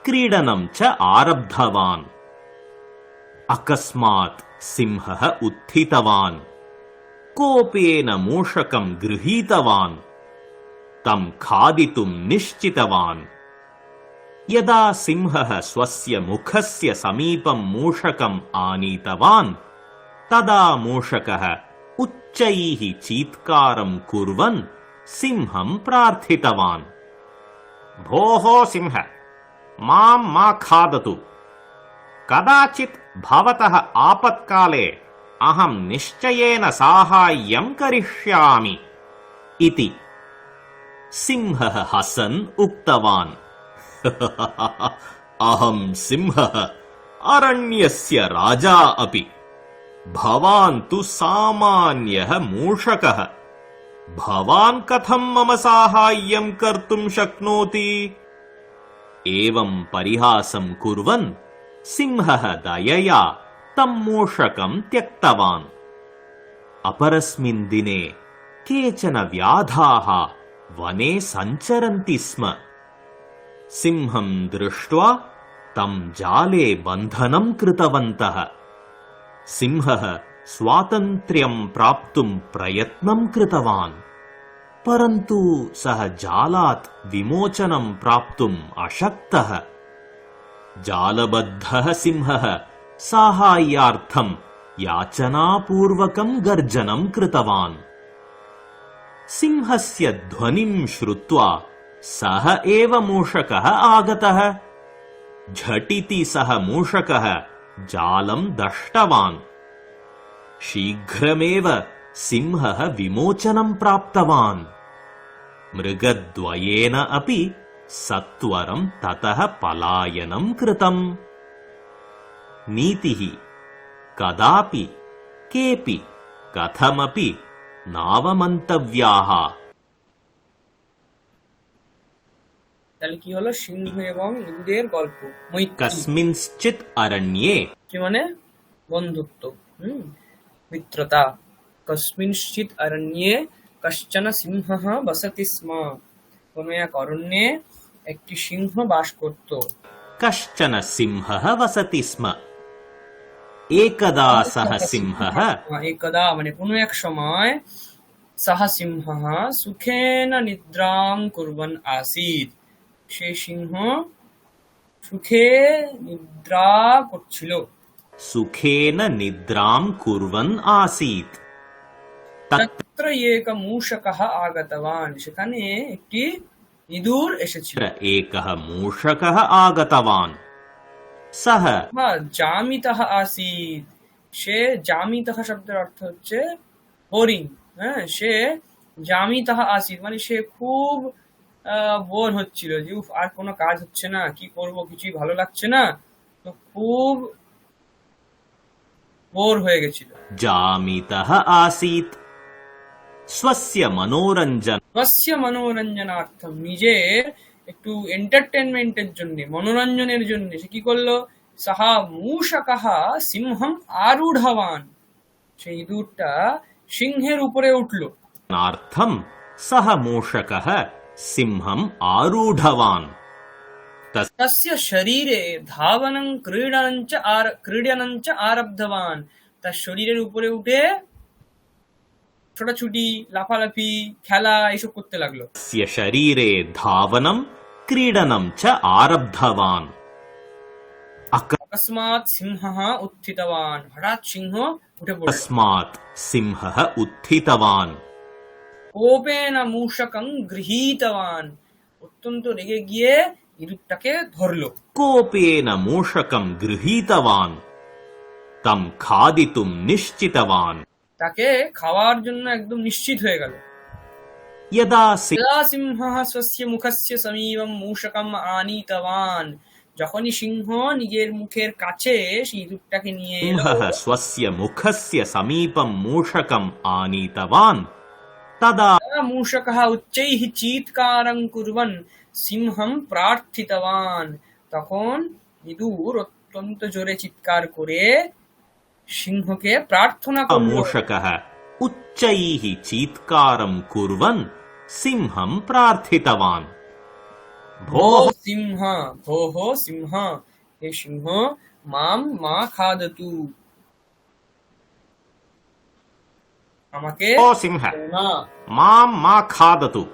क्रीडनं च आरब्धवान्। अकस्मात् सिंहः उत्थितवान्। कोपेन मूषकं गृहीतवान्। तं खादितुं निश्चितवान्। यदा सिंहः स्वस्य मुखस्य समीपं मूषकम् आनीतवान्, तदा मूषकः उच्चैः चीत्कारं कुर्वन् सिंहं प्रार्थितवान्। भोः सिंह, मां मा खादतु। कदाचित् भवतः आपत्काले अहं निश्चयेन साहाय्यं करिष्यामि इति सिंहः हसन् उक्तवान्। अहं सिंहः, अरण्यस्य राजा अपि। भवान् तु सामान्यः मूषकः। भवान् कथं मम साहाय्यं कर्तुं शक्नोति? एवं परिहासं कुर्वन् सिंहः दयया तं मूषकं त्यक्तवान्। अपरस्मिन् दिने केचन व्याधाः वने सञ्चरन्ति स्म। सिंहं दृष्ट्वा तं जाले बन्धनं कृतवन्तः। सिंहः स्वातन्त्र्यं प्राप्तुं प्रयत्नं कृतवान्, परन्तु सः जालात् विमोचनं प्राप्तुम् अशक्तः। जालबद्धः सिंहः साहाय्यार्थं याचनापूर्वकं गर्जनं कृतवान्। सिंहस्य ध्वनिं श्रुत्वा सः एव मूषकः आगतः। झटिति सः मूषकः जालं दष्टवान्। शीघ्रमेव सिंहः विमोचनं प्राप्तवान्। मृगद्वयेन अपि सत्वरं ततः पलायनं कृतम्। नीतिः: कदापि केऽपि कथमपि नावमन्तव्याः। তাহলে কি হলো? সিংহ এবং ইঁদুরের গল্প। মৈত্রী कस्मिंश्चित् अरण्ये কি মানে? বন্ধুত্ব, মিত্রতা। কস্মিंश्चित् অরণ্যে কশ্চন সিংহः বসতি স্ম। কোন এক অরণ্যে একটি সিংহ বাস করত। कश्चन सिंहः वसति स्म। एकदा सः सिंहः একদা মানে কোন এক সময় সহ সিংহः সুখেন নিদ্রাং কুর্বন আসিত। সে সিংহ সুখে নিদ্রা করছিল। सुखेन निद्रां कुर्वन् आसीत्। তত্র এক মূষকः আগতवान्। সেখানে একটি ইঁদুর এসেছিল। तत्र एकः मूषकः आगतवान्। सः জামিতः আসিত। সে জামিতः শব্দের অর্থ হচ্ছে বোরিং। হ্যাঁ, সে জামিতः আসিত মানে সে খুব বোর হচ্ছিল, যে উফ, আর কোনো কাজ হচ্ছে না, কি করব, কিছুই ভালো লাগছে না, তো খুব বোর হয়ে গেছিল। जामितः आसीत् स्वस्य मनोरञ्जन স্বস্য মনোরঞ্জনার্থম, নিজের একটু এন্টারটেনমেন্টের জন্য, মনোরঞ্জনের জন্য সে কি করলো, সাহা মূষকः সিংহম আরূঢ়বান, সেই ইঁদুরটা সিংহের উপরে উঠলো। नार्थं सः मूषकः सिंहम् आरूढवान् तस्य শরীরে ধাবনং ক্রীড়নঞ্চ আরব্ধবান, তার শরীরের উপরে উঠে ছোটাছুটি, লাফালাফি, খেলা এইসব করতে লাগলো। तस्य शरीरे धावनं क्रीडनं च आरब्धवान् অকস্মাৎ সিংহः উত্থিতवान्, হঠাৎ সিংহ উঠে পড়ল। अकस्मात् सिंहः उत्थितवान् কোপেন মূষকং গৃহীতवान्, অত্যন্ত রেগে গিয়ে ইঁদুরটাকে ধরলো। कोपेन मूषकं गृहीतवान् तं खादितुं निश्चितवान् তাকে খাওয়ার জন্য একদম নিশ্চিত হয়ে গেল। यदा यदा সিংহः स्वस्य মুখस्य समीपं मूषकम् आनीतवान्, যখনই সিংহ নিজের মুখের কাছে সেই ইঁদুরটাকে নিয়ে এলো, सिंहः स्वस्य मुखस्य समीपं मूषकम् आनीतवान् तदा मूषकः उच्चैः চিৎকারং কুর্বন সিংহম প্রার্থিতवान्, তখন ইঁদুর অত্যন্ত জোরে চিৎকার করে সিংহকে প্রার্থনা করল। मूषकः उच्चैः चीत्कारं कुर्वन् सिंहं प्रार्थितवान् भोः সিংহ, ভোः সিংহ, হে সিংহ, মাম মা খাদতু, আমাকে ओ सिंह না, मां मा खादतु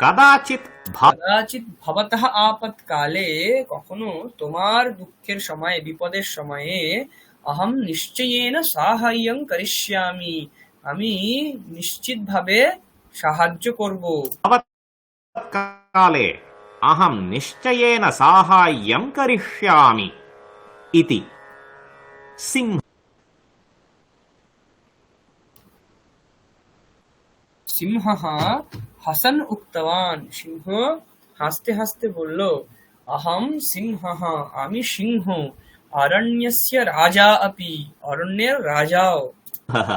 कदाचित् কদাচিৎ ভবতঃ আপৎকালে, কখনো তোমার দুঃখের সময়ে, বিপদের সময়ে, অহম নিশ্চয়েন সাহায্যং করিষ্যামি, আমি নিশ্চিতভাবে সাহায্য করব। काले अहं निश्चयेन साहाय्यं करिष्यामि इति सिंह সিংহः হাসন উক্তবান, সিংহ হাসতে হাসতে বলল, অহম সিংহः, আমি সিংহ, অরণ্যস্য রাজা अपि, অরণ্যের রাজাও।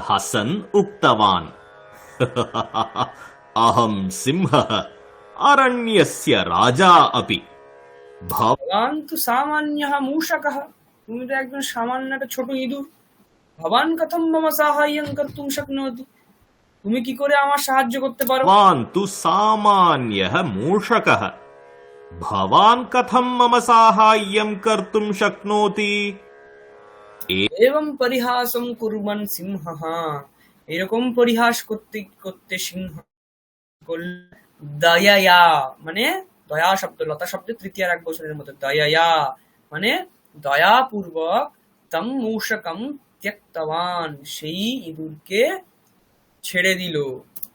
हसन् उक्तवान् अहं सिंहः अरण्यस्य राजा अपि ভবান তু সামান্যः मूषकः, তুমি তো একজন সামান্য একটা ছোট ইঁদুর। ভবান কথম মম সাহায্যং কর্তুম শক্নোতি, তুমি কি করে আমার সাহায্য করতে পারো? भवान् तु सामान्यः मूषकः भवान् कथं मम साहाय्यं कर्तुं शक्नोति এবং পরিহাসম কুর্বন সিংহः, এরকম পরিহাস করতে করতে সিংহ দয়ায়া, মানে দয়া শব্দ, লতা শব্দের তৃতীয় এক বছরের মধ্যে, দয়ায়া মানে দয়াপূর্বক, তম মূষকম ত্যক্তবান, সেই ইঁদুরকে ছেড়ে দিল।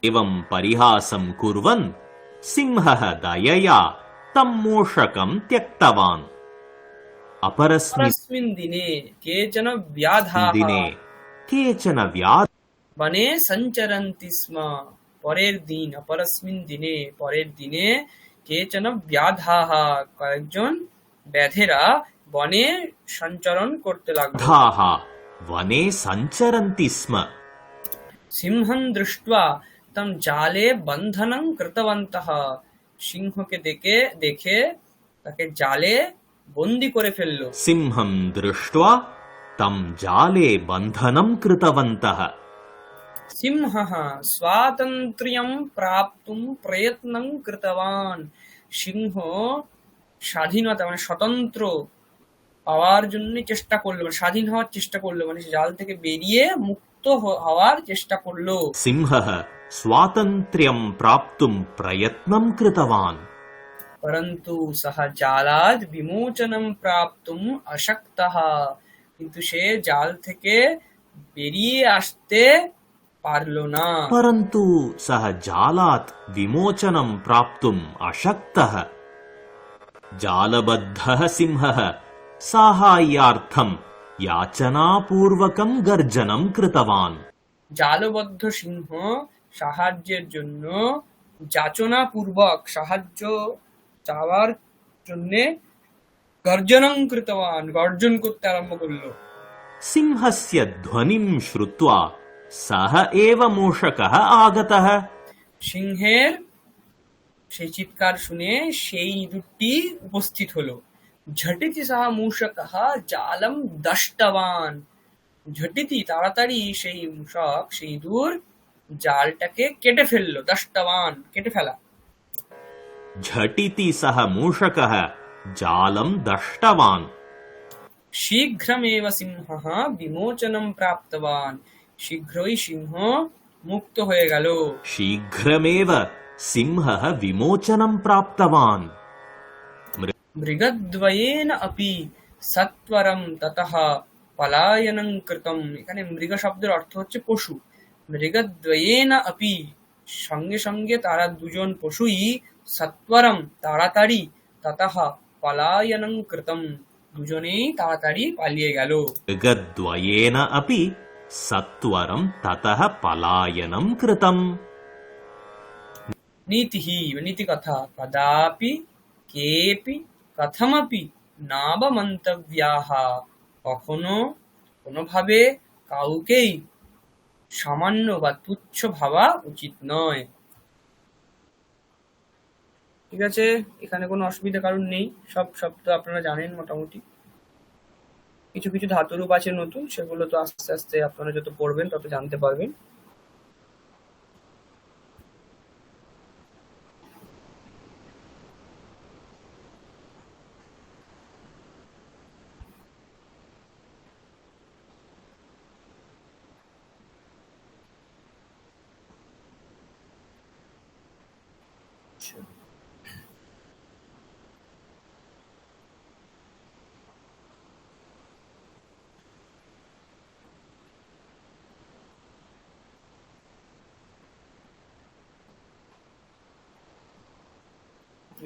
एवं परिहासं कुर्वन् सिंहः दयया तं मूषकं त्यक्तवान् अपरस्मिन् পরস্মিन् দিনে কেচন ব্যাধাः दिने केचन व्याध বনে সঞ্চরন্তি স্ম, পরের দিন, অপরস্মিন দিনে পরের দিনে, কেচন ব্যাধাः কয়েকজন ব্যাধেরা বনে সঞ্চরণ করতে লাগলো। धाः वने सञ्चरन्ति स्म সিংহং দৃष्ट्वा তম জালে বন্ধনং কৃতবন্তः, সিংহকে দেখে তাকে জালে বন্দি করে ফেললো। सिंहं दृष्ट्वा तं जाले बन्धनं कृतवन्तः সিংহः স্বাতন্ত্র্যং প্রাপ্তুম প্রয়ত্নং কৃতবান, সিংহ স্বাধীনতা মানে স্বতন্ত্র পাওয়ার জন্য চেষ্টা করলো, মানে স্বাধীন হওয়ার চেষ্টা করলো, মানে সে জাল থেকে বেরিয়ে মুক্ত হওয়ার চেষ্টা করলো। सिंहः स्वातन्त्र्यं प्राप्तुं प्रयत्नं कृतवान् পরন্তু সহ জালাদ বিমোচনম প্রাপ্তুম অশক্তः, কিন্তু সে জাল থেকে বেরিয়ে আসতে পারলো না। परन्तु सः जालात् विमोचनं प्राप्तुम् अशक्तः जालबद्धः सिंहः साहाय्यार्थं याचनापूर्वकं गर्जनं कृतवान् জালবদ্ধ সিংহ সাহায্যের জন্য যাচনা পূর্বক, সাহায্য চাওয়ার জন্য গর্জনং কৃতবান, গর্জন করতে আরম্ভ করলো। सिंहस्य ध्वनिं श्रुत्वा सः एव मूषकः आगतः। সিংহের সেই চিৎকার শুনে সেই ইঁদুরটি উপস্থিত হলো। ঝটিতি সহ মূষকः জালম দষ্টবান। ঝটিতি তাড়াতাড়ি সেই মূষক, সেই ইঁদুর জালটাকে কেটে ফেললো। দষ্টবান কেটে ফেলা। झटिति सः मूषकः जालं दष्टवान्। শীঘ্রমেব সিংহः বিমোচনম প্রাপ্তবান। শীঘ্রই সিংহ মুক্ত হয়ে গেল। शीघ्रमेव सिंहः विमोचनं प्राप्तवान्। মৃগদ্বয়েন अपि সত্বরম ততঃ পলায়নং কৃতম। এখানে মৃগ শব্দের অর্থ হচ্ছে পশু। মৃগদ্বয়েন अपि সঙ্গে সঙ্গে তারা দুজন পশুই সত্বরম তাড়াতাড়ি ততঃ পলায়নং কৃতম দুজনেই তাড়াতাড়ি পালিয়ে গেল। मृगद्वयेन अपि सत्वरं ततः पलायनं कृतम्। নীতিঃ নীতি কথা কদাপি কেপি কথমপি নাবমন্তব্যাঃ। কখনো কোনোভাবে কাউকেই সামান্য বা তুচ্ছ ভাবা উচিত নয়। ঠিক আছে, এখানে কোনো অসুবিধা কারণ নেই। সব শব্দ আপনারা জানেন মোটামুটি। কিছু কিছু ধাতুরূপ আছে নতুন, সেগুলো তো আস্তে আস্তে আপনারা যত পড়বেন তত জানতে পারবেন।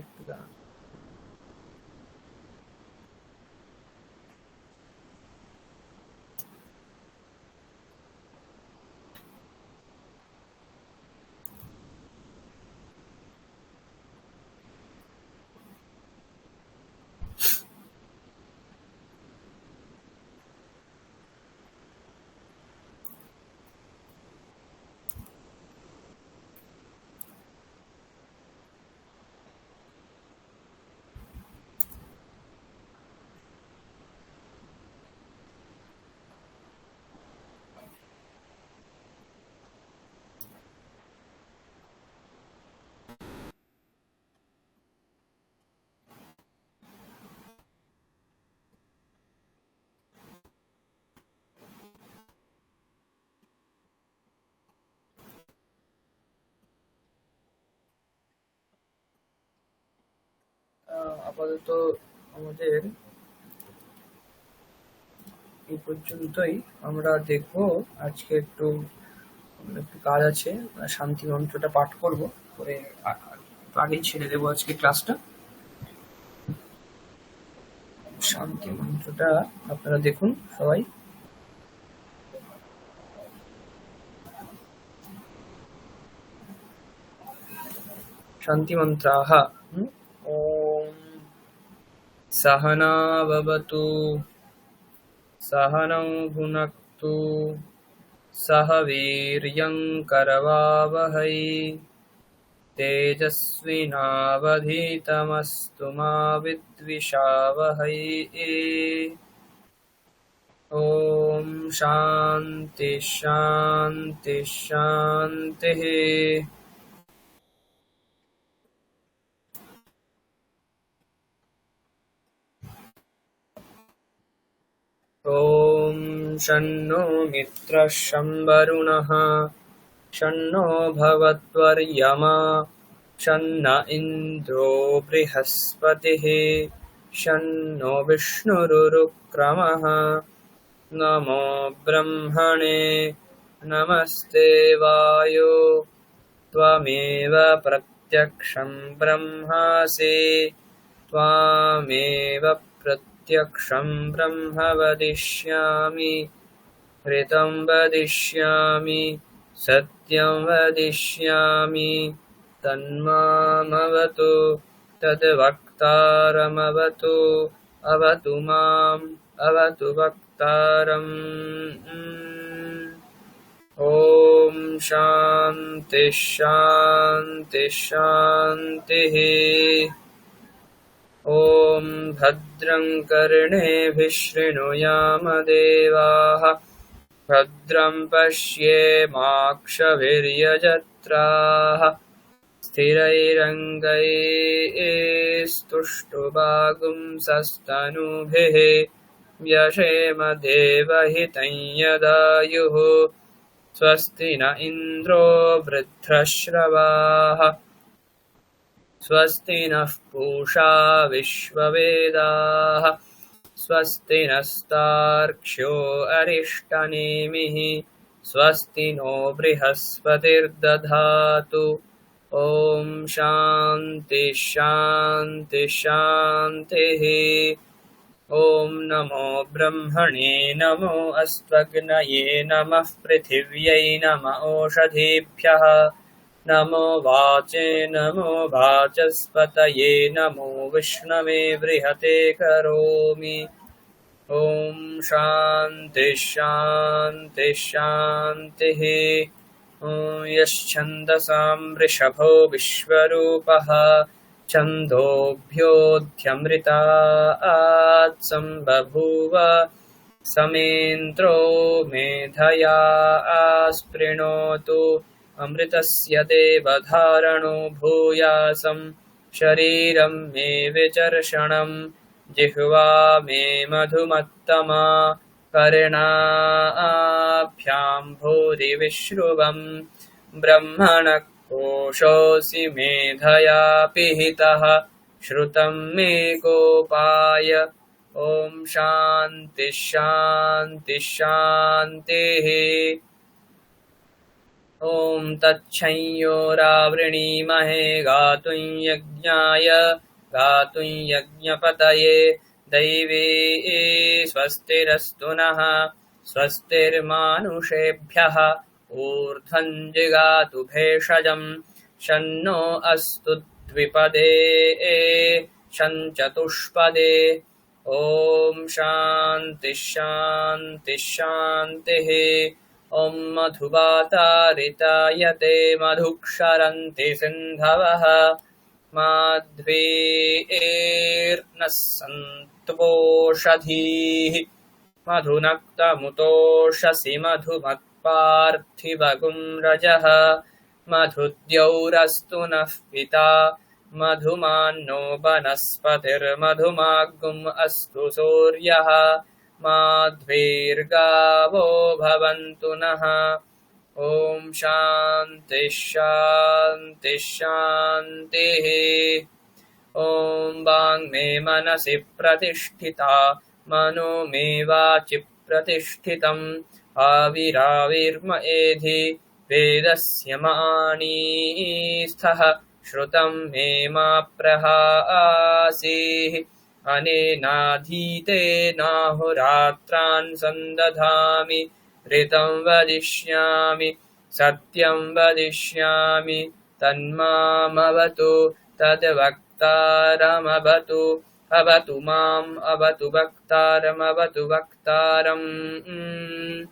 একটু দাঁড়ান। আপাতত আমাদের এই পর্যন্তই। আমরা দেখব আজকে একটু কাজ আছে, শান্তি মন্ত্রটা পাঠ করব, করে একটু আগেই ছেড়ে দেবো আজকে ক্লাসটা। শান্তি মন্ত্রটা আপনারা দেখুন সবাই। শান্তি মন্ত্রাः। ওম सहना भवतु सहनौ भुनक्तु सह वीर्यं करवावहै तेजस्विनावधीतमस्तु मा विद्विषावहै। ओम शांति शांति शांतिः। ॐ शन्नो मित्रः शं वरुणः शन्नो भवत्वर्यमा शन्न इन्द्रो बृहस्पतिः शन्नो विष्णुरुक्रमः। नमो ब्रह्मणे नमस्ते वायो त्वमेव प्रत्यक्षं ब्रह्मासि त्वामेव प्रत्यक्षं ब्रह्म वदिष्यामि ऋतं वदिष्यामि सत्यं वदिष्यामि तन्मामवतु तद्वक्तारमवतु अवतु माम् अवतु वक्तारम्। भक्तारम्। ॐ शान्ति शान्ति शान्तिः। ॐ भद्रं कर्णेभिः शृणुयाम देवाः, भद्रं पश्येमाक्षभिर्यजत्राः, स्थिरैरङ्गैस्तुष्टुवागुंसस्तनूभिः, व्यशेम देवहितं यदायुः। स्वस्ति न इन्द्रो वृद्धश्रवाः, स्वस्ति नः पूषा विश्ववेदाः, स्वस्ति नस्तार्क्ष्यो अरिष्टनेमिः, स्वस्ति नो बृहस्पतिर्दधातु। ॐ शान्ति शान्ति शान्तिः। ॐ नमो ब्रह्मणे नमो अस्त्वग्नये नमः पृथिव्यै नम ओषधीभ्यः नमो वाचे नमो वाचस्पतये नमो विष्णवे बृहते करोमि। ॐ शान्ति शान्ति शान्तिः। ॐ यश्छन्दसां वृषभो विश्वरूपः, छन्दोभ्योऽध्यमृतात् सम्बभूव, समेन्द्रो मेधया आस्पृणोतु। अमृतस्य देवधारणो भूयासं, शरीरं मे विचर्षणं, जिह्वा मे मधुमत्तमा, कर्णाभ्यां भूरिविश्रुवम्। ब्रह्मणः कोशोऽसि मेधया पिहितः, श्रुतं मे गोपाय। ॐ शान्ति शान्ति शान्तिः। ॐ तच्छंयोरावृणीमहे गातुं यज्ञाय गातुं यज्ञपतये। दैवी स्वस्तिरस्तु नः, स्वस्तिर्मानुषेभ्यः। ऊर्ध्वं जिगातु भेषजं, शन्नो अस्तु द्विपदे शञ्चतुष्पदे। ॐ शान्ति शान्ति शान्तिः। ॐ मधुवातारितायते मधुक्षरन्ति सिन्धवः, माध्वीर्नः सन्तुपोषधीः। मधुनक्तमुतोषसि मधुमत्पार्थिवगुं रजः, मधुद्यौरस्तु नः पिता, मधुमान्नो वनस्पतिर्मधुमागुम् अस्तु सूर्यः। माध्वीर्गावो भवन्तु नः। ॐ शान्ति शान्ति शान्तिः। ॐ वाङ्मे मनसि प्रतिष्ठिता, मनो मे वाचि प्रतिष्ठितम्। आविराविर्म एधि, वेदस्य माणीस्थः। श्रुतं मे मा प्रहासीः, अनेनाधीतेनाहुरात्रान् सन्दधामि। ऋतं वदिष्यामि सत्यं वदिष्यामि, तन्मामवतु तद्वक्तारमवतु। अवतु माम् अवतु वक्तारमवतु वक्तारम्।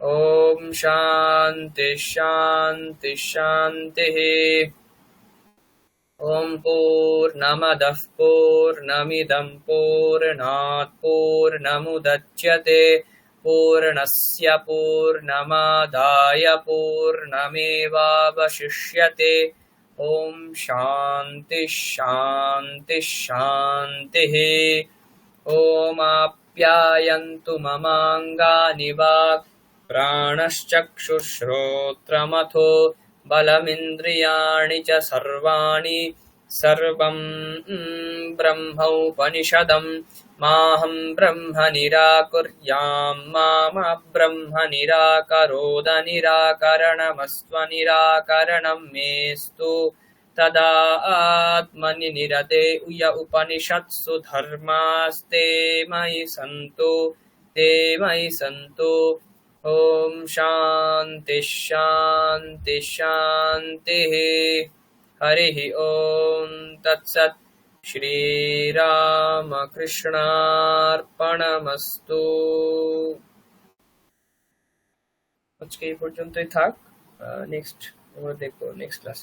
ॐ शान्ति शान्ति शान्तिः। ॐ पूर्णमदः पूर्णमिदं पूर्णात् पूर्णमुदच्यते, पूर्णस्य पूर्णमादाय पूर्णमेवावशिष्यते। ॐ शान्ति शान्ति शान्तिः। ॐ आप्यायन्तु ममाङ्गानि वाक् प्राणश्चक्षुश्रोत्रमथो बलमिन्द्रियाणि च सर्वाणि। सर्वं ब्रह्मोपनिषदम् माहं ब्रह्म निराकुर्यां मा ब्रह्म निराकरोद। निराकरणमस्त्वनिराकरणं मेस्तु तदात्मनि निरते य उपनिषत्सु धर्मास्ते मयि सन्तु ते मयि सन्तु। ॐ शान्ति शान्ति शान्तिः। हरिः ॐ तत्सत्। श्रीरामकृष्णार्पणमस्तु। আজকে এই পর্যন্তই থাক। নেক্সট আমরা দেখবো নেক্সট ক্লাস।